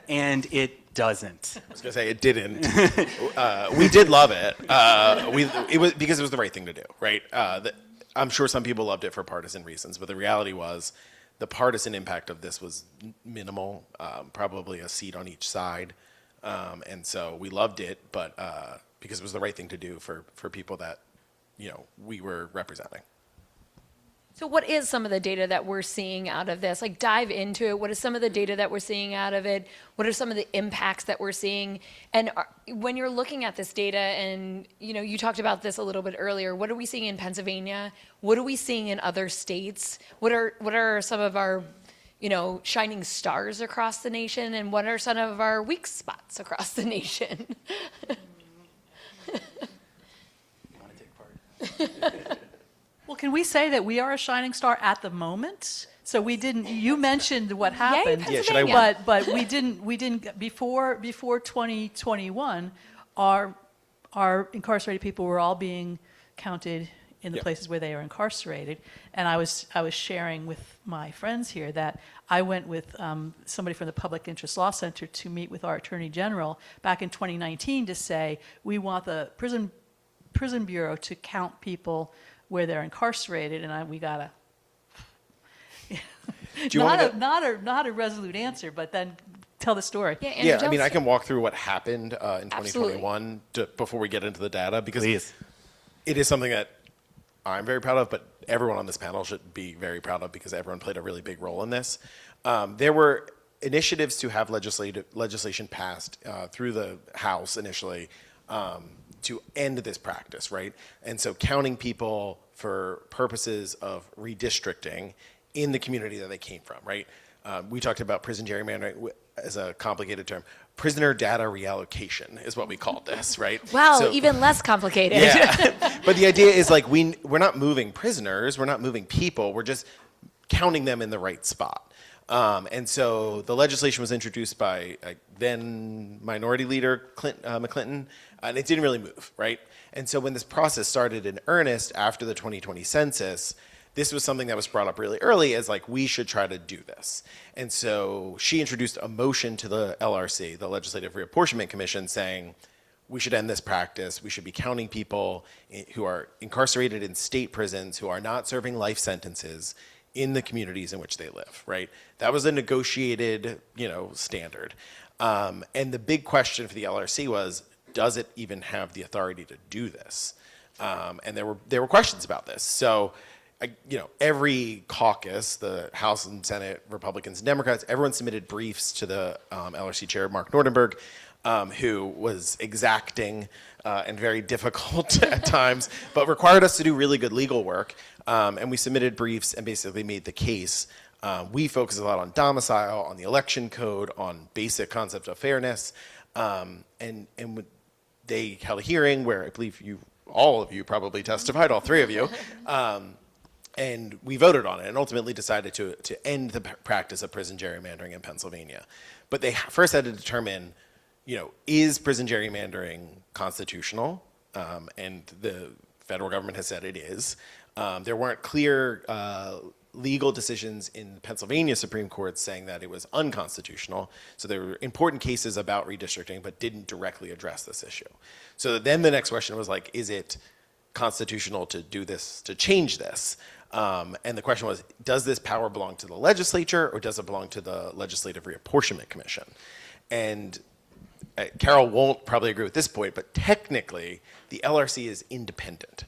And it doesn't. I was going to say it didn't. We did love it. It was because it was the right thing to do, right? I'm sure some people loved it for partisan reasons, but the reality was the partisan impact of this was minimal, probably a seat on each side. And so we loved it, but because it was the right thing to do for people that, we were representing. So what is some of the data that we're seeing out of this? Like, dive into it. What is some of the data that we're seeing out of it? What are some of the impacts that we're seeing? And when you're looking at this data, and you talked about this a little bit earlier, what are we seeing in Pennsylvania? What are we seeing in other states? What are some of our shining stars across the nation, and what are some of our weak spots across the nation? You want to take part? Well, can we say that we are a shining star at the moment? So we didn't. You mentioned what happened, Yeah, should I- but we didn't before 2021. Our incarcerated people were all being counted in the Yeah. places where they are incarcerated, and I was sharing with my friends here that I went with somebody from the Public Interest Law Center to meet with our Attorney General back in 2019 to say we want the prison bureau to count people where they're incarcerated, and we got you want me not a resolute answer, but then tell the story. Yeah, Andrew, Yeah, I tell mean, us- I can walk through what happened in Absolutely. 2021 before we get into the data, because Please. it is something that I'm very proud of, but everyone on this panel should be very proud of, because everyone played a really big role in this. There were initiatives to have legislation passed through the House initially to end this practice, right? And so counting people for purposes of redistricting in the community that they came from, right? We talked about prison gerrymandering as a complicated term. Prisoner data reallocation is what we called this, right? Wow, So- even less complicated. yeah. But the idea is like we're not moving prisoners, we're not moving people, we're just counting them in the right spot. And so the legislation was introduced by then Minority Leader McClinton, and it didn't really move, right? And so when this process started in earnest after the 2020 census, this was something that was brought up really early as like, we should try to do this. And so she introduced a motion to the LRC, the Legislative Reapportionment Commission, saying, we should end this practice. We should be counting people who are incarcerated in state prisons, who are not serving life sentences in the communities in which they live, right? That was a negotiated, standard. And the big question for the LRC was, does it even have the authority to do this? And there were questions about this. So, every caucus, the House and Senate, Republicans and Democrats, everyone submitted briefs to the LRC chair, Mark Nordenberg, who was exacting and very difficult at times, but required us to do really good legal work. And we submitted briefs and basically made the case. We focus a lot on domicile, on the election code, on basic concept of fairness. And they held a hearing where I believe all of you probably testified, all three of you. And we voted on it and ultimately decided to end the practice of prison gerrymandering in Pennsylvania. But they first had to determine, is prison gerrymandering constitutional? And the federal government has said it is. There weren't clear legal decisions in the Pennsylvania Supreme Court saying that it was unconstitutional. So there were important cases about redistricting, but didn't directly address this issue. So then the next question was like, is it constitutional to do this, to change this? And the question was, does this power belong to the legislature or does it belong to the Legislative Reapportionment Commission? And Carol won't probably agree with this point, but technically the LRC is independent.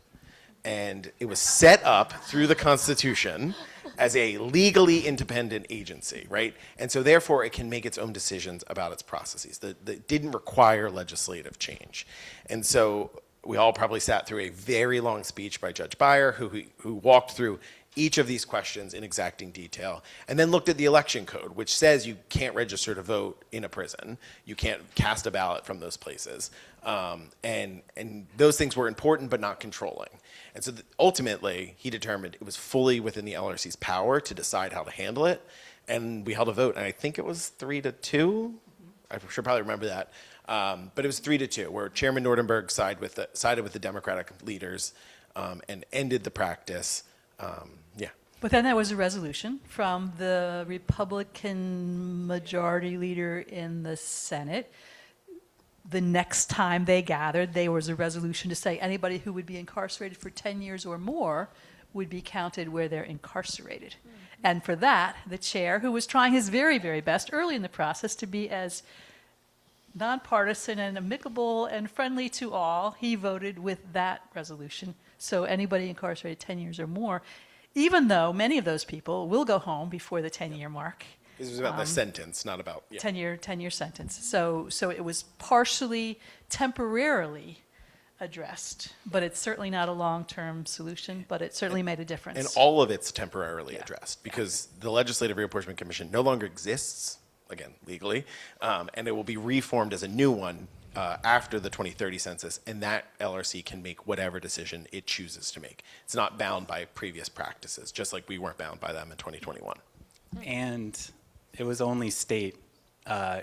And it was set up through the Constitution as a legally independent agency, right? And so therefore it can make its own decisions about its processes that didn't require legislative change. And so we all probably sat through a very long speech by Judge Beyer, who walked through each of these questions in exacting detail, and then looked at the election code, which says you can't register to vote in a prison. You can't cast a ballot from those places. And those things were important but not controlling. And so ultimately, he determined it was fully within the LRC's power to decide how to handle it. And we held a vote, and I think it was 3-2. I should probably remember that. But it was 3-2, where Chairman Nordenberg sided with the Democratic leaders and ended the practice. But then there was a resolution from the Republican majority leader in the Senate. The next time they gathered, there was a resolution to say anybody who would be incarcerated for 10 years or more would be counted where they're incarcerated. And for that, the chair, who was trying his very, very best early in the process to be as nonpartisan and amicable and friendly to all, he voted with that resolution. So anybody incarcerated 10 years or more, even though many of those people will go home before the 10-year mark. This was about the sentence, not about, yeah. 10-year sentence. So it was partially, temporarily addressed, but it's certainly not a long-term solution, but it certainly made a difference. And all of it's temporarily addressed because the Legislative Reapportionment Commission no longer exists, again, legally, and it will be reformed as a new one after the 2030 census, and that LRC can make whatever decision it chooses to make. It's not bound by previous practices, just like we weren't bound by them in 2021. And it was only state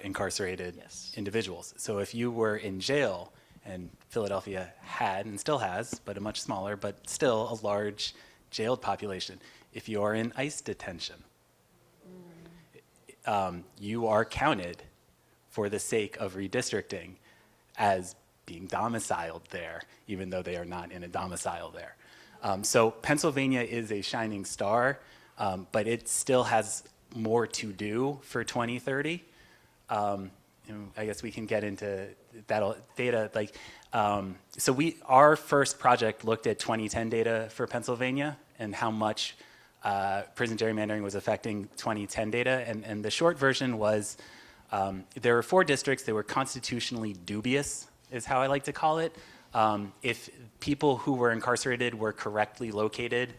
incarcerated individuals. So if you were in jail, and Philadelphia had and still has, but a much smaller, but still a large jailed population. If you are in ICE detention, you are counted for the sake of redistricting as being domiciled there, even though they are not in a domicile there. So Pennsylvania is a shining star, but it still has more to do for 2030. I guess we can get into that data. So our first project looked at 2010 data for Pennsylvania and how much prison gerrymandering was affecting 2010 data. And the short version was there were 4 districts that were constitutionally dubious, is how I like to call it. If people who were incarcerated were correctly located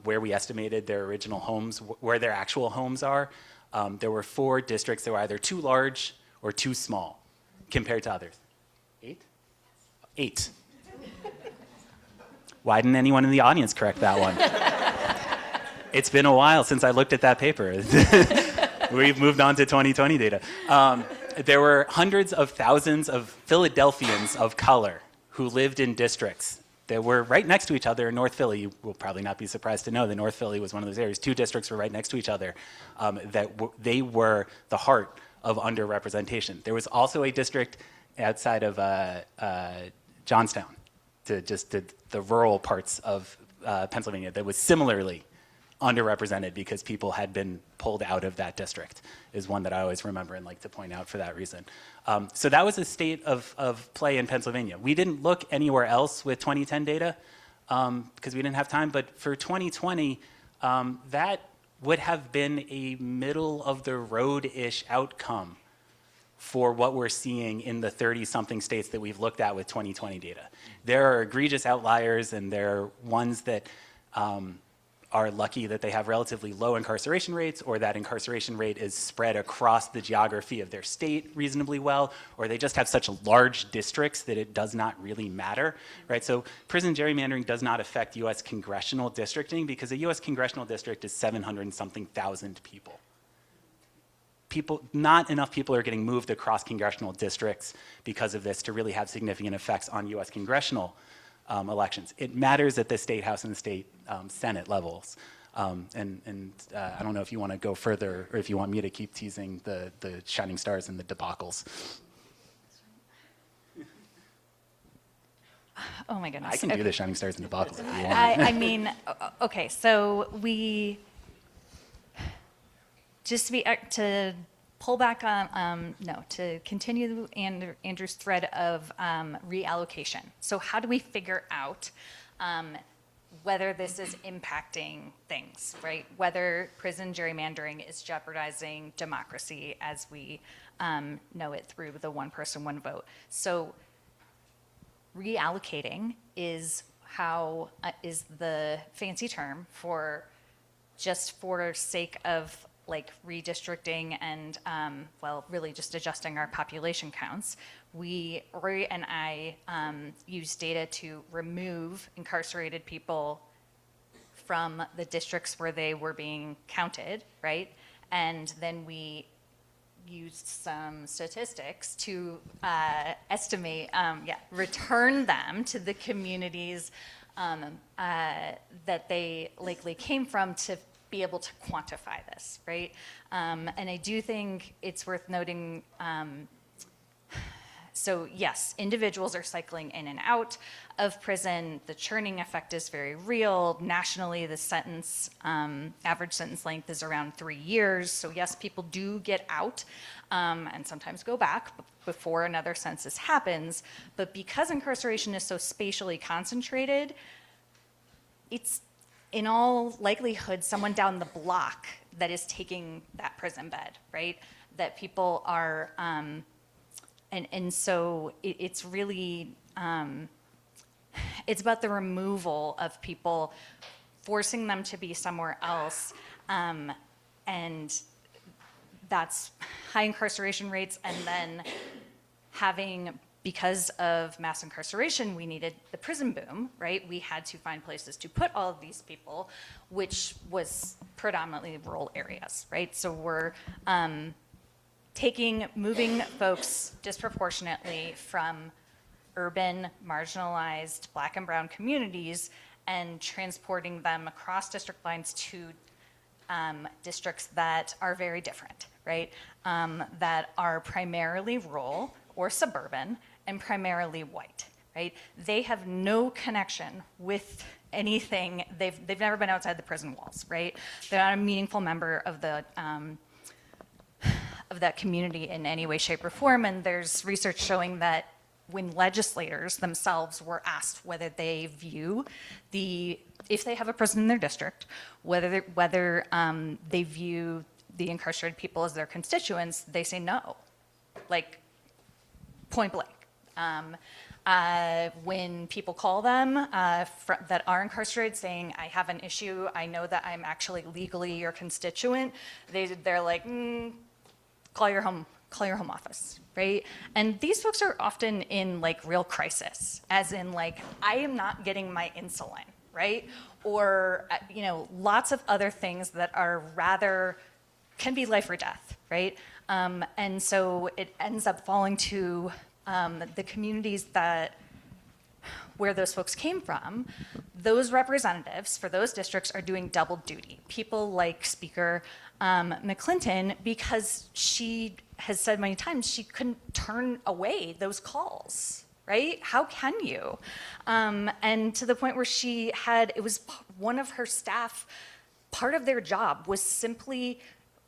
where we estimated their original homes, where their actual homes are, there were 4 districts that were either too large or too small compared to others. 8? Why didn't anyone in the audience correct that one? It's been a while since I looked at that paper. We've moved on to 2020 data. There were hundreds of thousands of Philadelphians of color who lived in districts that were right next to each other in North Philly. You will probably not be surprised to know that North Philly was one of those areas. 2 districts were right next to each other. They were the heart of underrepresentation. There was also a district outside of Johnstown, the rural parts of Pennsylvania, that was similarly underrepresented because people had been pulled out of that district, is one that I always remember and like to point out for that reason. So that was the state of play in Pennsylvania. We didn't look anywhere else with 2010 data because we didn't have time, but for 2020, that would have been a middle-of-the-road-ish outcome for what we're seeing in the 30-something states that we've looked at with 2020 data. There are egregious outliers, and there are ones that are lucky that they have relatively low incarceration rates, or that incarceration rate is spread across the geography of their state reasonably well, or they just have such large districts that it does not really matter, right? So prison gerrymandering does not affect U.S. congressional districting because a U.S. congressional district is 700 and something thousand people. Not enough people are getting moved across congressional districts because of this to really have significant effects on U.S. congressional elections. It matters at the state house and the state senate levels. And I don't know if you want to go further or if you want me to keep teasing the shining stars and the debacles. Oh my goodness. I can do the shining stars and debacles if you want. I mean, okay, so to pull back on, to continue Andrew's thread of reallocation. So how do we figure out whether this is impacting things, right? Whether prison gerrymandering is jeopardizing democracy as we know it through the one person, one vote. So reallocating is is the fancy term for just for sake of like redistricting and, well, really just adjusting our population counts. Rory and I used data to remove incarcerated people from the districts where they were being counted, right? And then we used some statistics to estimate, return them to the communities that they likely came from to be able to quantify this, right? And I do think it's worth noting So yes, individuals are cycling in and out of prison. The churning effect is very real. Nationally, the sentence, average sentence length is around 3 years. So yes, people do get out and sometimes go back before another census happens. But because incarceration is so spatially concentrated, it's in all likelihood someone down the block that is taking that prison bed, right? That people are, and so it's really, it's about the removal of people, forcing them to be somewhere else, and that's high incarceration rates, and then having, because of mass incarceration, we needed the prison boom, right? We had to find places to put all of these people, which was predominantly rural areas, right? So we're moving folks disproportionately from urban, marginalized Black and brown communities and transporting them across district lines to districts that are very different, right? That are primarily rural or suburban and primarily white, right? They have no connection with anything. They've never been outside the prison walls, right? They're not a meaningful member of that community in any way, shape, or form. And there's research showing that when legislators themselves were asked whether they view if they have a prison in their district, whether they view the incarcerated people as their constituents, they say no, like point blank. When people call them that are incarcerated saying, I have an issue, I know that I'm actually legally your constituent, they're like, call your home office, right? And these folks are often in like real crisis, as in like, I am not getting my insulin, right? Or, lots of other things that are can be life or death, right? And so it ends up falling to the communities where those folks came from. Those representatives for those districts are doing double duty. People like Speaker McClinton, because she has said many times she couldn't turn away those calls, right? How can you? And to the point where it was one of her staff, part of their job was simply,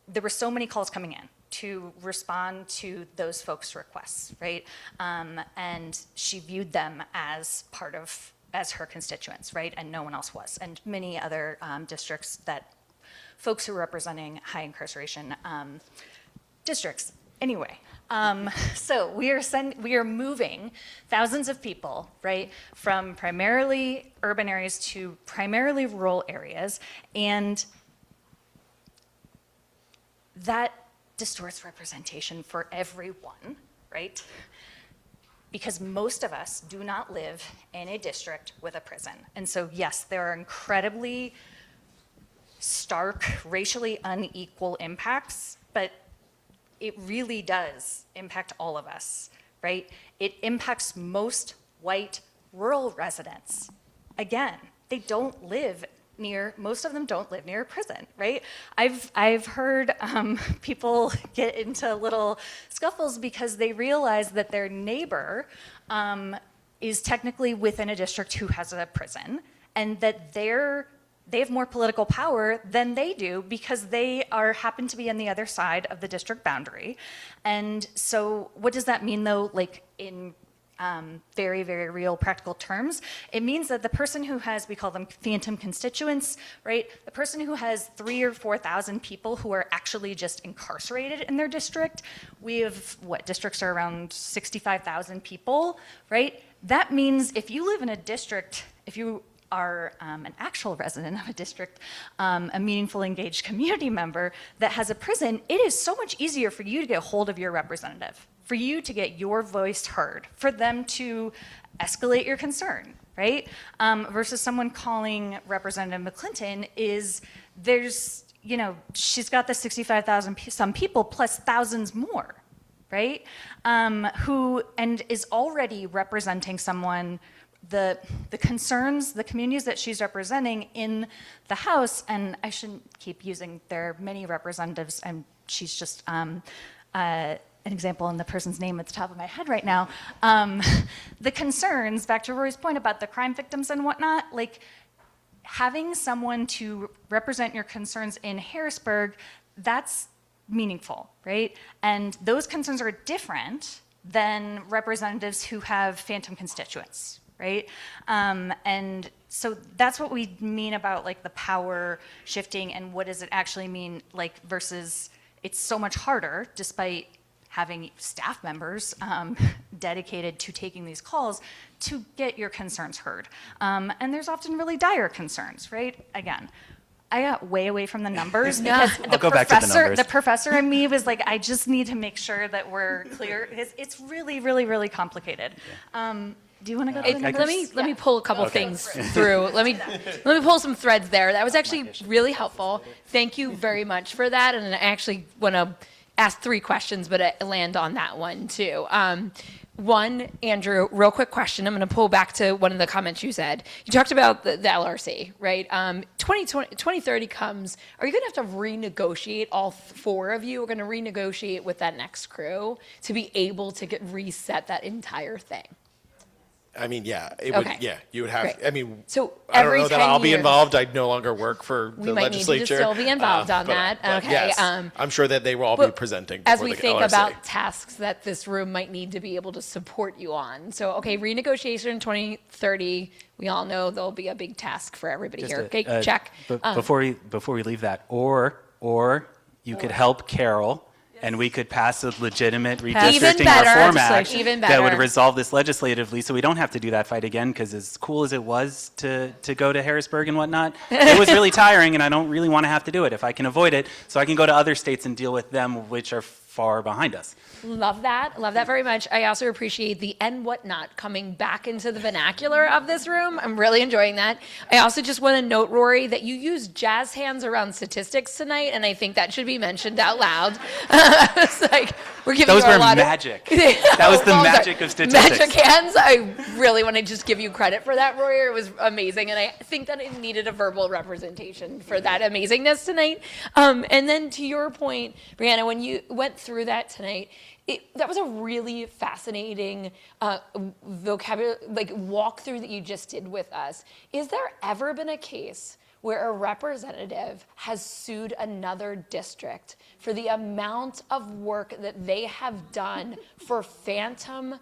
there were so many calls coming in to respond to those folks' requests, right? And she viewed them as as her constituents, right? And no one else was. And many other districts folks who are representing high incarceration districts. Anyway, so we are moving thousands of people, right, from primarily urban areas to primarily rural areas, and that distorts representation for everyone, right? Because most of us do not live in a district with a prison. And so yes, there are incredibly stark, racially unequal impacts, but it really does impact all of us, right? It impacts most white rural residents. Again, most of them don't live near a prison, right? I've heard people get into little scuffles because they realize that their neighbor is technically within a district who has a prison, and that they have more political power than they do because they happen to be on the other side of the district boundary. And so what does that mean though, like in very, very real practical terms? It means that the person who has, we call them phantom constituents, right? The person who has 3,000 or 4,000 people who are actually just incarcerated in their district. We have, districts are around 65,000 people, right? That means if you live in a district, if you are an actual resident of a district, a meaningful, engaged community member that has a prison, it is so much easier for you to get a hold of your representative, for you to get your voice heard, for them to escalate your concern, right? Versus someone calling Representative McClinton she's got the 65,000 some people plus thousands more, right? And is already representing someone, the concerns, the communities that she's representing in the House, and I shouldn't keep using, there are many representatives, and she's just an example and the person's name at the top of my head right now, the concerns, back to Rory's point about the crime victims and whatnot, like having someone to represent your concerns in Harrisburg, that's meaningful, right? And those concerns are different than representatives who have phantom constituents, right? And so that's what we mean about like the power shifting and what does it actually mean, like versus it's so much harder despite having staff members dedicated to taking these calls to get your concerns heard. And there's often really dire concerns, right? Again, I got way away from the numbers because I'll go back to the numbers. The professor in me was like, I just need to make sure that we're clear. It's really, really, really complicated. Do you want to go to the numbers? Let me pull a couple things through. Let me pull some threads there. That was actually really helpful. Thank you very much for that. And I actually want to ask 3 questions, but I land on that one too. One, Andrew, real quick question. I'm going to pull back to one of the comments you said. You talked about the LRC, right? 2030 comes. Are you going to have to renegotiate, all 4 of you are going to renegotiate with that next crew to be able to reset that entire thing? I mean, yeah, it would. Okay. Yeah, you would have. Great. I mean, So I don't every know that 10 I'll be years- involved. I'd no longer work for We the might need legislature. to still be involved on but- that. but Okay, Yes, I'm sure that they will all be presenting As before we the think LRC. about tasks that this room might need to be able to support you on. So, okay, renegotiation in 2030. We all know there'll be a big task for everybody Just here. a- Okay, check. Before we leave that, or you could help Carol, and we could pass a legitimate redistricting better. reform act Even that would better. resolve this legislatively, so we don't have to do that fight again. Because as cool as it was to go to Harrisburg and whatnot, it was really tiring, and I don't really want to have to do it if I can avoid it. So I can go to other states and deal with them, which are far behind us. Love that very much. I also appreciate the and whatnot coming back into the vernacular of this room. I'm really enjoying that. I also just want to note, Rory, that you used jazz hands around statistics tonight, and I think that should be mentioned out loud. It's like, we're giving Those you a were lot magic. Of, That was the Well, magic of statistics. Magic hands. I really want to just give you credit for that, Rory. It was amazing, and I think that it needed a verbal representation for that amazingness tonight. And then to your point, Briana, when you went through that tonight, that was a really fascinating vocabulary, like walkthrough that you just did with us. Is there ever been a case where a representative has sued another district for the amount of work that they have done for phantom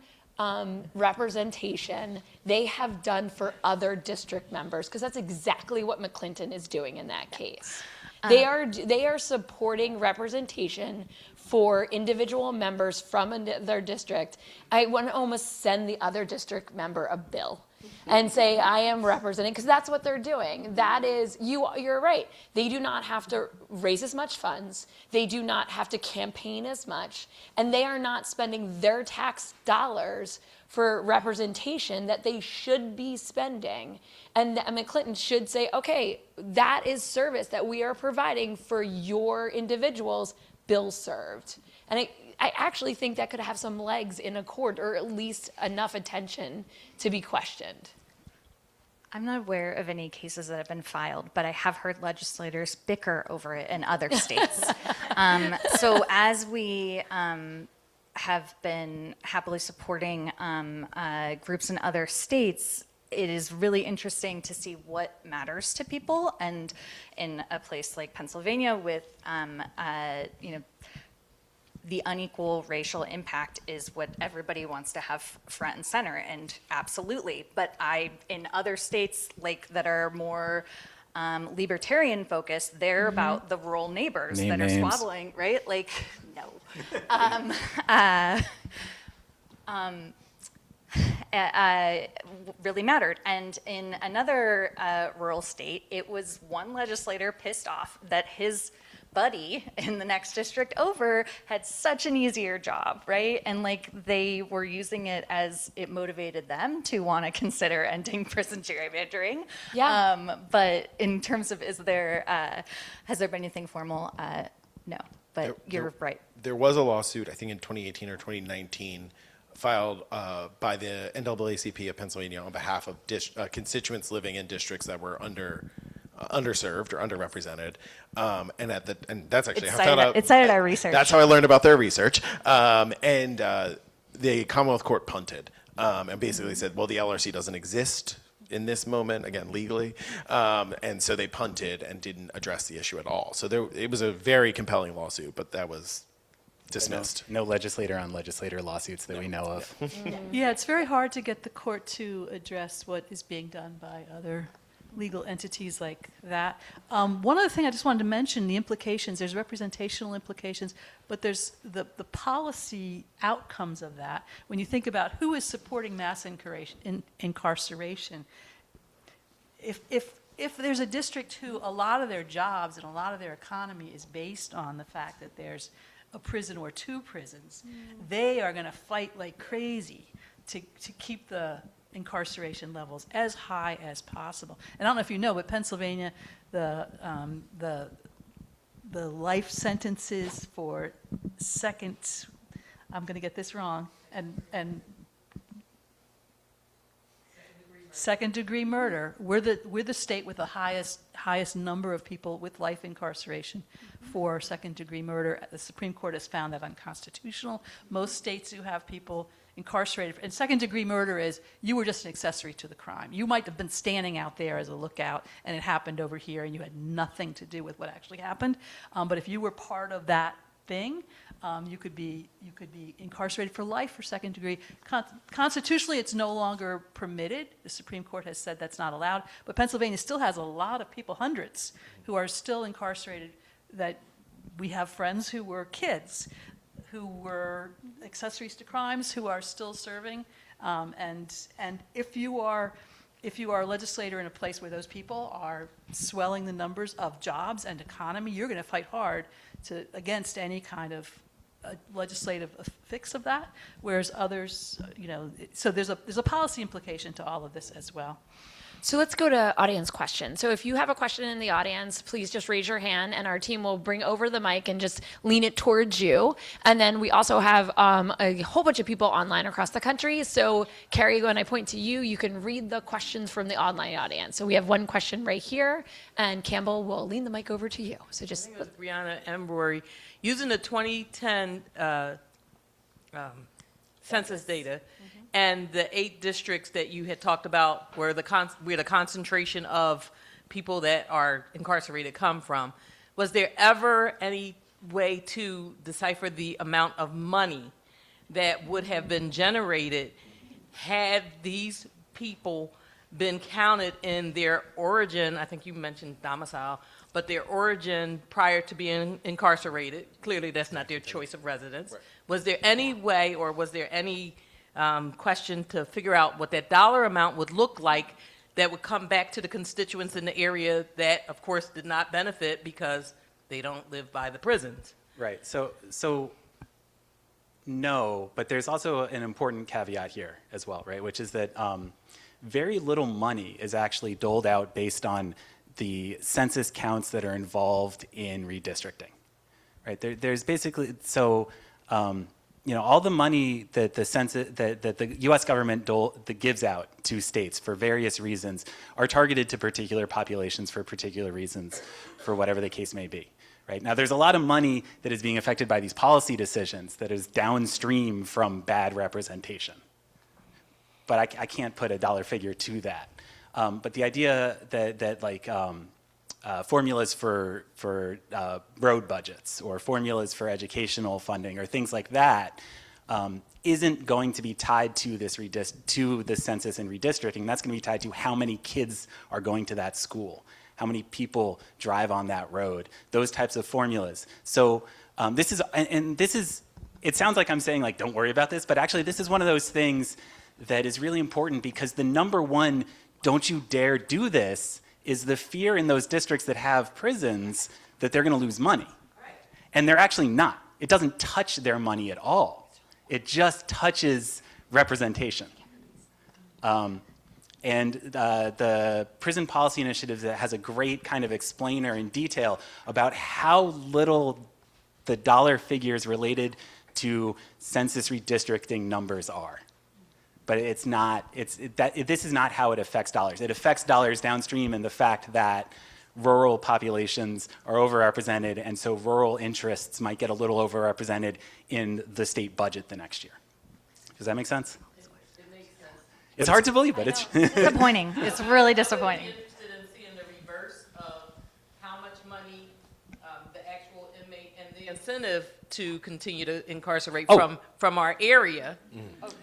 representation they have done for other district members? Because that's exactly what McClinton is doing in that case. They are supporting representation for individual members from their district. I want to almost send the other district member a bill and say, I am representing, because that's what they're doing. That is, you're right. They do not have to raise as much funds. They do not have to campaign as much. And they are not spending their tax dollars for representation that they should be spending. And McClinton should say, okay, that is service that we are providing for your individuals, bill served. And I actually think that could have some legs in a court, or at least enough attention to be questioned. I'm not aware of any cases that have been filed, but I have heard legislators bicker over it in other states. So as we have been happily supporting groups in other states, it is really interesting to see what matters to people. And in a place like Pennsylvania with, the unequal racial impact is what everybody wants to have front and center, and absolutely. But in other states like that are more libertarian focused, they're about the rural neighbors Name that names. are squabbling, right? Like, no. Really mattered. And in another rural state, it was one legislator pissed off that his buddy in the next district over had such an easier job, right? And like they were using it as it motivated them to want to consider ending prison gerrymandering. Yeah. But in terms of has there been anything formal? No, but you're right. There was a lawsuit, I think in 2018 or 2019, filed by the NAACP of Pennsylvania on behalf of constituents living in districts that were under underserved or underrepresented. And that's actually It how I found out. cited our research. That's how I learned about their research. The Commonwealth Court punted and basically said, well, the LRC doesn't exist in this moment, again, legally. And so they punted and didn't address the issue at all. So it was a very compelling lawsuit, but that was dismissed. No legislator on legislator lawsuits that we know of. Yeah, it's very hard to get the court to address what is being done by other legal entities like that. One other thing I just wanted to mention, the implications, there's representational implications, but there's the policy outcomes of that. When you think about who is supporting mass incarceration, if there's a district who a lot of their jobs and a lot of their economy is based on the fact that there's a prison or two prisons, they are going to fight like crazy to keep the incarceration levels as high as possible. And I don't know if you know, but Pennsylvania, the life sentences for second, I'm going to get this wrong, and second-degree murder, we're the state with the highest number of people with life incarceration for second-degree murder. The Supreme Court has found that unconstitutional. Most states who have people incarcerated, and second-degree murder is you were just an accessory to the crime. You might have been standing out there as a lookout, and it happened over here, and you had nothing to do with what actually happened. But if you were part of that thing, you could be incarcerated for life for second degree. Constitutionally, it's no longer permitted. The Supreme Court has said that's not allowed. But Pennsylvania still has a lot of people, hundreds, who are still incarcerated. That we have friends who were kids, who were accessories to crimes, who are still serving. And if you are a legislator in a place where those people are swelling the numbers of jobs and economy, you're going to fight hard against any kind of legislative fix of that, whereas others, so there's a policy implication to all of this as well. So let's go to audience questions. So if you have a question in the audience, please just raise your hand and our team will bring over the mic and just lean it towards you. And then we also have a whole bunch of people online across the country. So Kerry, when I point to you, you can read the questions from the online audience. So we have one question right here, and Campbell will lean the mic over to you. So just Briana and Rory, using the 2010 census data, and the 8 districts that you had talked about where the concentration of people that are incarcerated come from, was there ever any way to decipher the amount of money that would have been generated had these people been counted in their origin? I think you mentioned domicile, but their origin prior to being incarcerated. Clearly that's not their choice of residence. Right. Was there any way, or was there any question to figure out what that dollar amount would look like that would come back to the constituents in the area that, of course, did not benefit because they don't live by the prisons? Right. So no, but there's also an important caveat here as well, right? Which is that very little money is actually doled out based on the census counts that are involved in redistricting, right? There's basically all the money that the U.S. government that gives out to states for various reasons are targeted to particular populations for particular reasons, for whatever the case may be. Right? Now, there's a lot of money that is being affected by these policy decisions that is downstream from bad representation. But I can't put a dollar figure to that. But the idea that formulas for road budgets or formulas for educational funding or things like that isn't going to be tied to the census and redistricting. That's going to be tied to how many kids are going to that school, how many people drive on that road, those types of formulas. So this is, it sounds like I'm saying like, don't worry about this, but actually this is one of those things that is really important, because the number one, don't you dare do this, is the fear in those districts that have prisons that they're going to lose money. Right. And they're actually not. It doesn't touch their money at all. It just touches representation. And the Prison Policy Initiative that has a great kind of explainer in detail about how little the dollar figures related to census redistricting numbers are. But it's not, this is not how it affects dollars. It affects dollars downstream in the fact that rural populations are overrepresented, and so rural interests might get a little overrepresented in the state budget the next year. Does that make sense? It makes sense. It's hard to believe, but it's Disappointing. It's really disappointing. I'm interested in seeing the reverse of how much money the actual inmate and the incentive to continue to incarcerate from our area,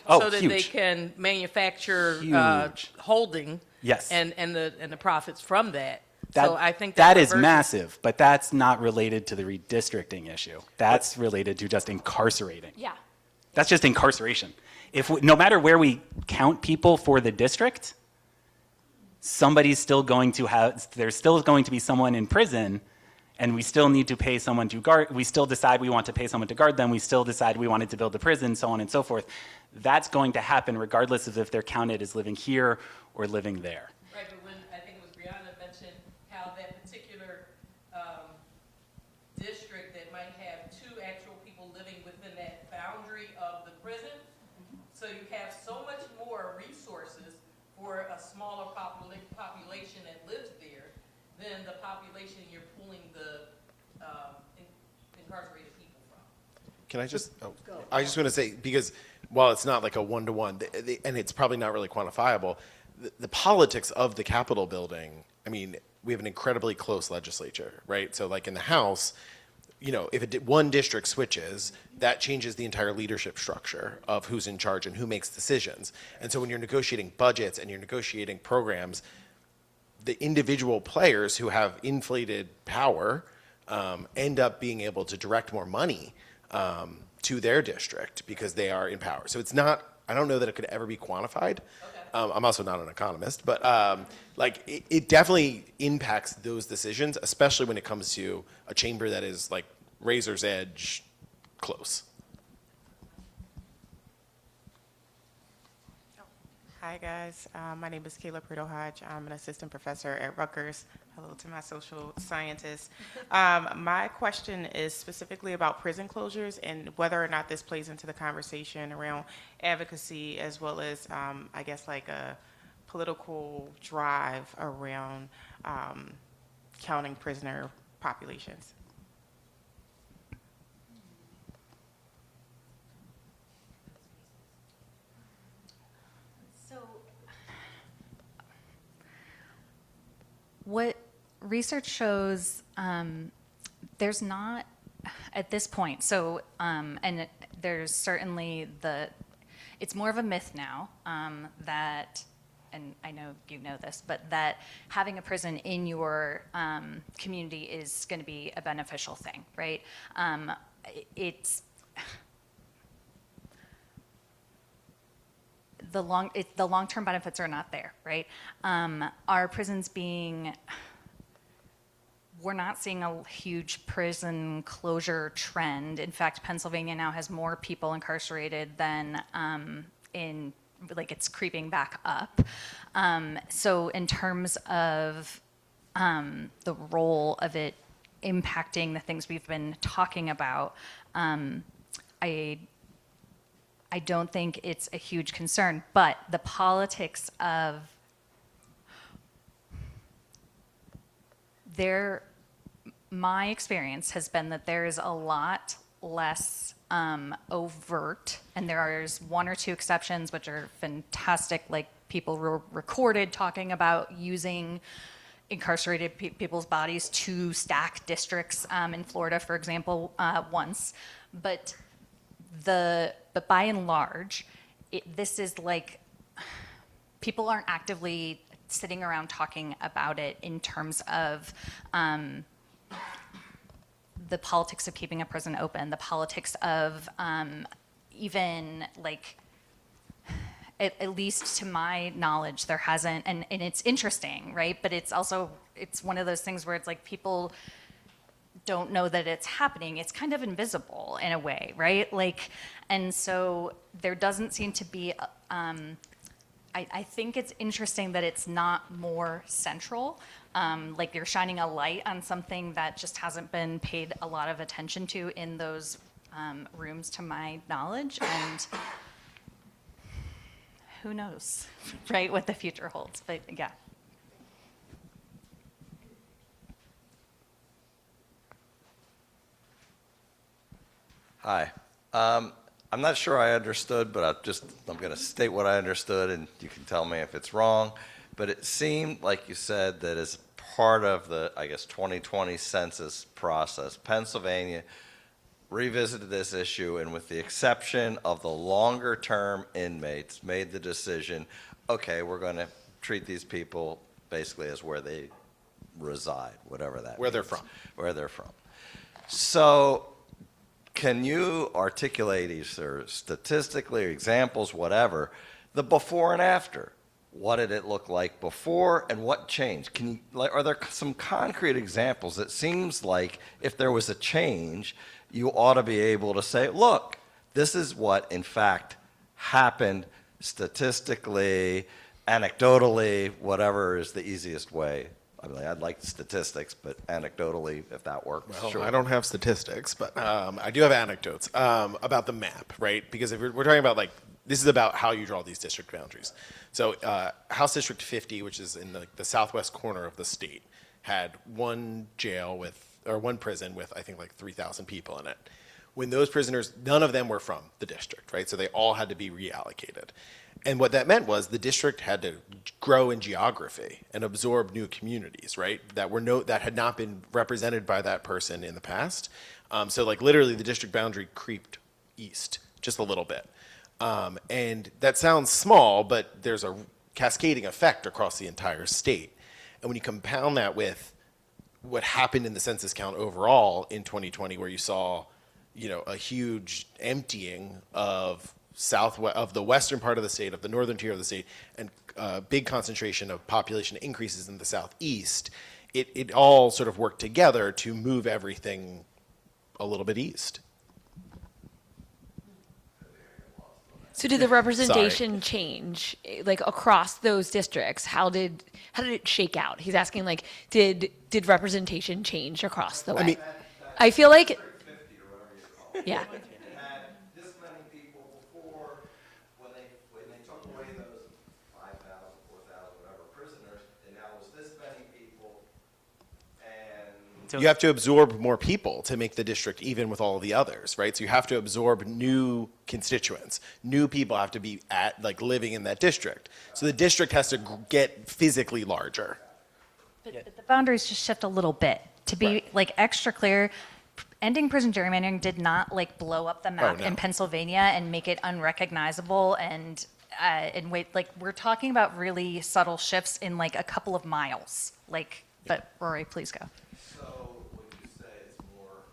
so that they huge. can manufacture Huge. holding. Yes. And the profits from that. That, So I think that is reverse massive, but that's not related to the redistricting issue. That's related to just incarcerating. Yeah. That's just incarceration. No matter where we count people for the district, there's still going to be someone in prison, and we still need to pay someone to guard. We still decide we want to pay someone to guard them. We still decide we wanted to build the prison, so on and so forth. That's going to happen regardless of if they're counted as living here or living there. Right, but when I think it was Briana mentioned how that particular district that might have 2 actual people living within that boundary of the prison, so you have so much more resources for a smaller population that lives there than the population you're pulling the incarcerated people from. Can I just, I just want to say, because while it's not like a one-to-one, and it's probably not really quantifiable, the politics of the Capitol building, I mean, we have an incredibly close legislature, right? So like in the House, you know, if one district switches, that changes the entire leadership structure of who's in charge and who makes decisions. And so when you're negotiating budgets and you're negotiating programs, the individual players who have inflated power end up being able to direct more money to their district because they are in power. So it's not, I don't know that it could ever be quantified. I'm also not an economist, but it definitely impacts those decisions, especially when it comes to a chamber that is like razor's edge close. Hi guys, my name is Kayla Prito Hodge. I'm an assistant professor at Rutgers. Hello to my social scientists. My question is specifically about prison closures and whether or not this plays into the conversation around advocacy as well as, I guess, like a political drive around counting prisoner populations. What research shows, there's not at this point, so, and there's certainly it's more of a myth now that, and I know you know this, but that having a prison in your community is going to be a beneficial thing, right? The long-term benefits are not there, right? Our prisons we're not seeing a huge prison closure trend. In fact, Pennsylvania now has more people incarcerated than it's creeping back up. So in terms of the role of it impacting the things we've been talking about, I don't think it's a huge concern, but the politics of my experience has been that there is a lot less overt, and there's 1 or 2 exceptions, which are fantastic, like people were recorded talking about using incarcerated people's bodies to stack districts in Florida, for example, once. But by and large, this is like, people aren't actively sitting around talking about it in terms of the politics of keeping a prison open, the politics of even like, at least to my knowledge, there hasn't, and it's interesting, right? But it's one of those things where it's like people don't know that it's happening. It's kind of invisible in a way, right? Like, and so there doesn't seem to be, I think it's interesting that it's not more central. Like you're shining a light on something that just hasn't been paid a lot of attention to in those rooms, to my knowledge. And who knows, right, what the future holds. But yeah. Hi. I'm not sure I understood, but I'm going to state what I understood, and you can tell me if it's wrong. But it seemed like you said that as part of the, I guess, 2020 census process, Pennsylvania revisited this issue, and with the exception of the longer-term inmates, made the decision, okay, we're going to treat these people basically as where they reside, whatever that Where they're means. from. Where they're from. So can you articulate either statistically or examples, whatever, the before and after? What did it look like before and what changed? Are there some concrete examples? It seems like if there was a change, you ought to be able to say, look, this is what in fact happened statistically, anecdotally, whatever is the easiest way. I mean, I'd like statistics, but anecdotally, if that works, Well, sure. I don't have statistics, but I do have anecdotes about the map, right? Because if we're talking about this is about how you draw these district boundaries. So House District 50, which is in the southwest corner of the state, had one prison with I think like 3,000 people in it. When those prisoners, none of them were from the district, right? So they all had to be reallocated. And what that meant was the district had to grow in geography and absorb new communities, right? That had not been represented by that person in the past. So like literally the district boundary creeped east just a little bit. And that sounds small, but there's a cascading effect across the entire state. And when you compound that with what happened in the census count overall in 2020, where you saw, a huge emptying of the western part of the state, of the northern tier of the state, and a big concentration of population increases in the southeast, it all sort of worked together to move everything a little bit east. So did the representation change, across those districts? How did it shake out? He's asking, did representation change across the way? I feel like, yeah. Had this many people before, when they took away those 5,000, 4,000, whatever prisoners, and now it was this many people, and You have to absorb more people to make the district even with all the others, right? So you have to absorb new constituents. New people have to be living in that district. So the district has to get physically larger. But the boundaries just shift a little bit. To be extra clear, ending prison gerrymandering did not blow up the map no. in Pennsylvania and make it unrecognizable and we're talking about really subtle shifts in a couple of miles. But Rory, please go. so would you say it's more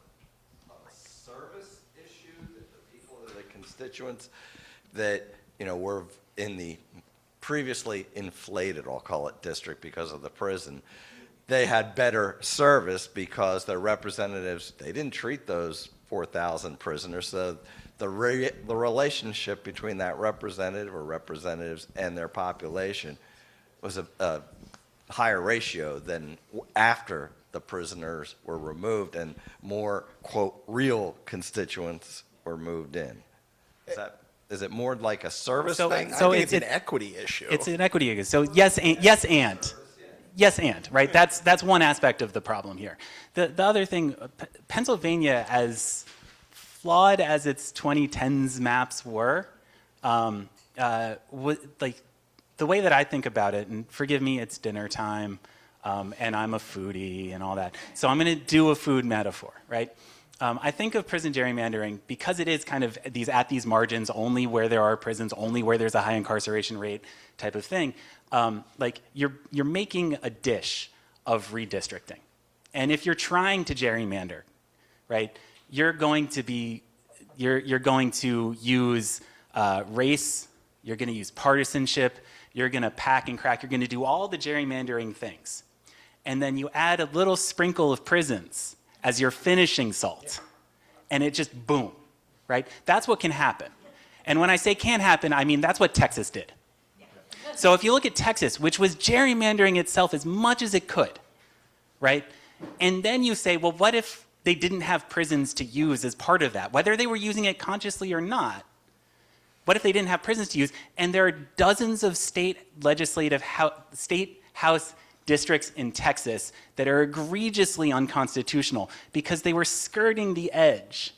of a service issue that the people, the constituents that, were in the previously inflated, I'll call it district because of the prison, they had better service because their representatives, they didn't treat those 4,000 prisoners. So the relationship between that representative or representatives and their population was a higher ratio than after the prisoners were removed and more, quote, real constituents were moved in. Is it more like a service thing? I think it's an equity issue. It's an equity issue. So yes, right? That's one aspect of the problem here. The other thing, Pennsylvania, as flawed as its 2010s maps were, the way that I think about it, and forgive me, it's dinner time, and I'm a foodie and all that. So I'm going to do a food metaphor, right? I think of prison gerrymandering because it is kind of at these margins, only where there are prisons, only where there's a high incarceration rate type of thing. You're making a dish of redistricting. And if you're trying to gerrymander, right, you're going to use race, you're going to use partisanship, you're going to pack and crack, you're going to do all the gerrymandering things. And then you add a little sprinkle of prisons as your finishing salt. And it just boom, right? That's what can happen. And when I say can happen, I mean that's what Texas did. So if you look at Texas, which was gerrymandering itself as much as it could, right? And then you say, well, what if they didn't have prisons to use as part of that? Whether they were using it consciously or not, what if they didn't have prisons to use? And there are dozens of state house districts in Texas that are egregiously unconstitutional because they were skirting the edge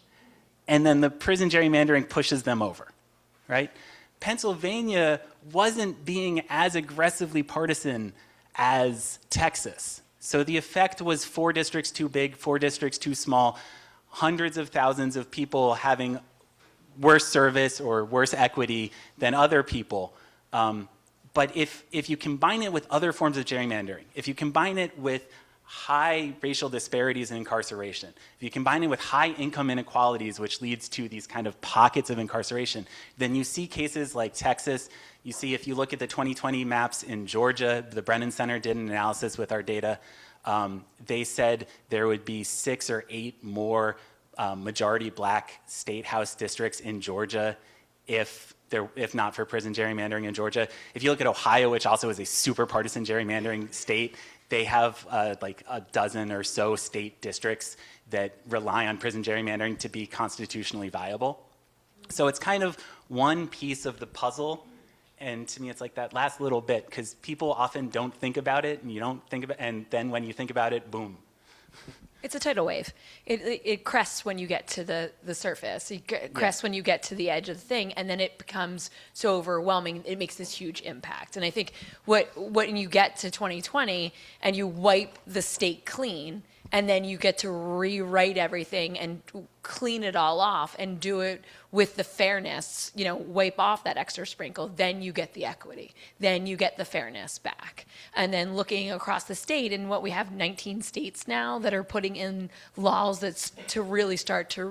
and then the prison gerrymandering pushes them over, right? Pennsylvania wasn't being as aggressively partisan as Texas. So the effect was 4 districts too big, 4 districts too small, hundreds of thousands of people having worse service or worse equity than other people. But if you combine it with other forms of gerrymandering, if you combine it with high racial disparities in incarceration, if you combine it with high income inequalities, which leads to these kind of pockets of incarceration, then you see cases like Texas. You see, if you look at the 2020 maps in Georgia, the Brennan Center did an analysis with our data. They said there would be 6 or 8 more majority black state house districts in Georgia if not for prison gerrymandering in Georgia. If you look at Ohio, which also is a super partisan gerrymandering state, they have like a dozen or so state districts that rely on prison gerrymandering to be constitutionally viable. So it's kind of one piece of the puzzle. And to me, it's like that last little bit, because people often don't think about it, and you don't think about, and then when you think about it, boom. It's a tidal wave. It crests when you get to the surface. It crests when you get to the edge of the thing, and then it becomes so overwhelming, it makes this huge impact. And I think when you get to 2020 and you wipe the state clean, and then you get to rewrite everything and clean it all off and do it with the fairness, wipe off that extra sprinkle, then you get the equity. Then you get the fairness back. And then looking across the state, and what we have 19 states now that are putting in laws that's to really start to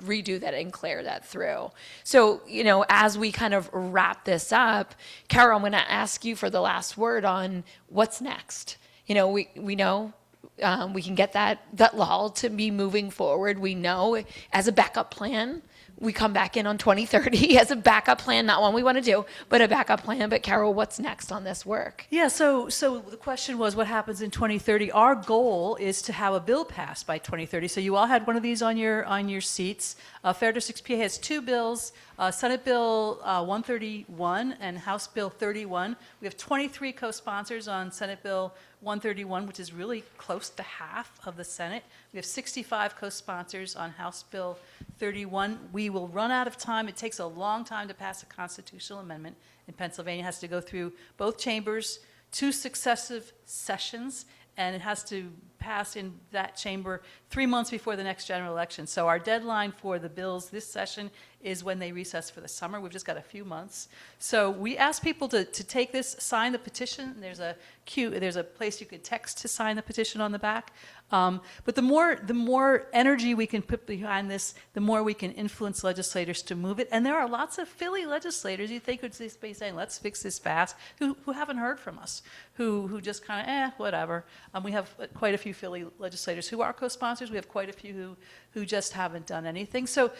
redo that and clear that through. So, as we kind of wrap this up, Carol, I'm going to ask you for the last word on what's next. We know we can get that law to be moving forward. We know as a backup plan, we come back in on 2030 as a backup plan, not one we want to do, but a backup plan. But Carol, what's next on this work? Yeah, so the question was what happens in 2030? Our goal is to have a bill passed by 2030. So you all had one of these on your seats. Fair Districts PA has 2 bills, Senate Bill 131 and House Bill 31. We have 23 co-sponsors on Senate Bill 131, which is really close to half of the Senate. We have 65 co-sponsors on House Bill 31. We will run out of time. It takes a long time to pass a constitutional amendment in Pennsylvania. It has to go through both chambers, 2 successive sessions, and it has to pass in that chamber 3 months before the next general election. So our deadline for the bills this session is when they recess for the summer. We've just got a few months. So we ask people to take this, sign the petition. There's a place you could text to sign the petition on the back. But the more energy we can put behind this, the more we can influence legislators to move it. And there are lots of Philly legislators you think would be saying, let's fix this fast, who haven't heard from us, who just kind of, whatever. We have quite a few Philly legislators who are co-sponsors. We have quite a few who just haven't done anything. So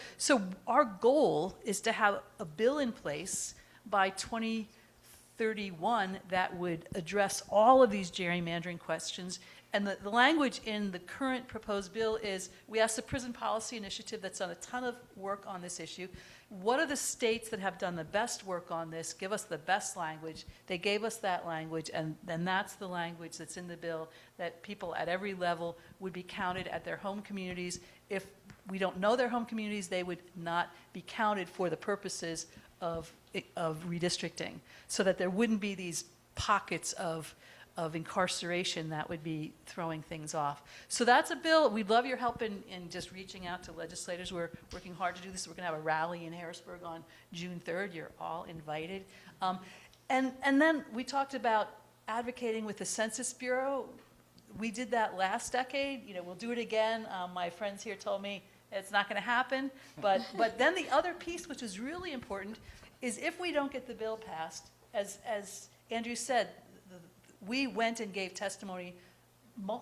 our goal is to have a bill in place by 2031 that would address all of these gerrymandering questions. And the language in the current proposed bill is, we asked the Prison Policy Initiative that's done a ton of work on this issue, what are the states that have done the best work on this? Give us the best language. They gave us that language, and then that's the language that's in the bill, that people at every level would be counted at their home communities. If we don't know their home communities, they would not be counted for the purposes of redistricting, so that there wouldn't be these pockets of incarceration that would be throwing things off. So that's a bill. We'd love your help in just reaching out to legislators. We're working hard to do this. We're going to have a rally in Harrisburg on June 3rd. You're all invited. And then we talked about advocating with the Census Bureau. We did that last decade. We'll do it again. My friends here told me it's not going to happen. But then the other piece, which is really important, is if we don't get the bill passed, as Andrew said, we went and gave testimony.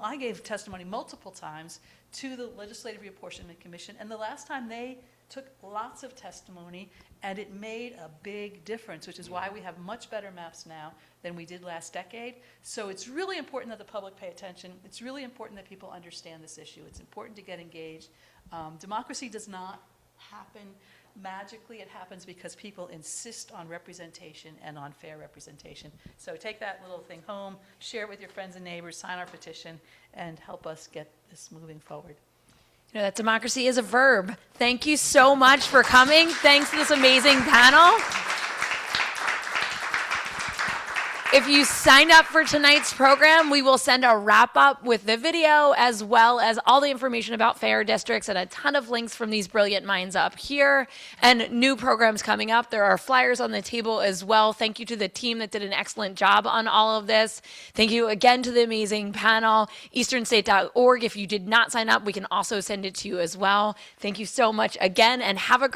I gave testimony multiple times to the Legislative Reapportionment Commission, and the last time they took lots of testimony, and it made a big difference, which is why we have much better maps now than we did last decade. So it's really important that the public pay attention. It's really important that people understand this issue. It's important to get engaged. Democracy does not happen magically. It happens because people insist on representation and on fair representation. So take that little thing home, share it with your friends and neighbors, sign our petition, and help us get this moving forward. You know that democracy is a verb. Thank you so much for coming. Thanks to this amazing panel. If you signed up for tonight's program, we will send a wrap-up with the video as well as all the information about fair districts and a ton of links from these brilliant minds up here and new programs coming up. There are flyers on the table as well. Thank you to the team that did an excellent job on all of this. Thank you again to the amazing panel. EasternState.org. If you did not sign up, we can also send it to you as well. Thank you so much again, and have a great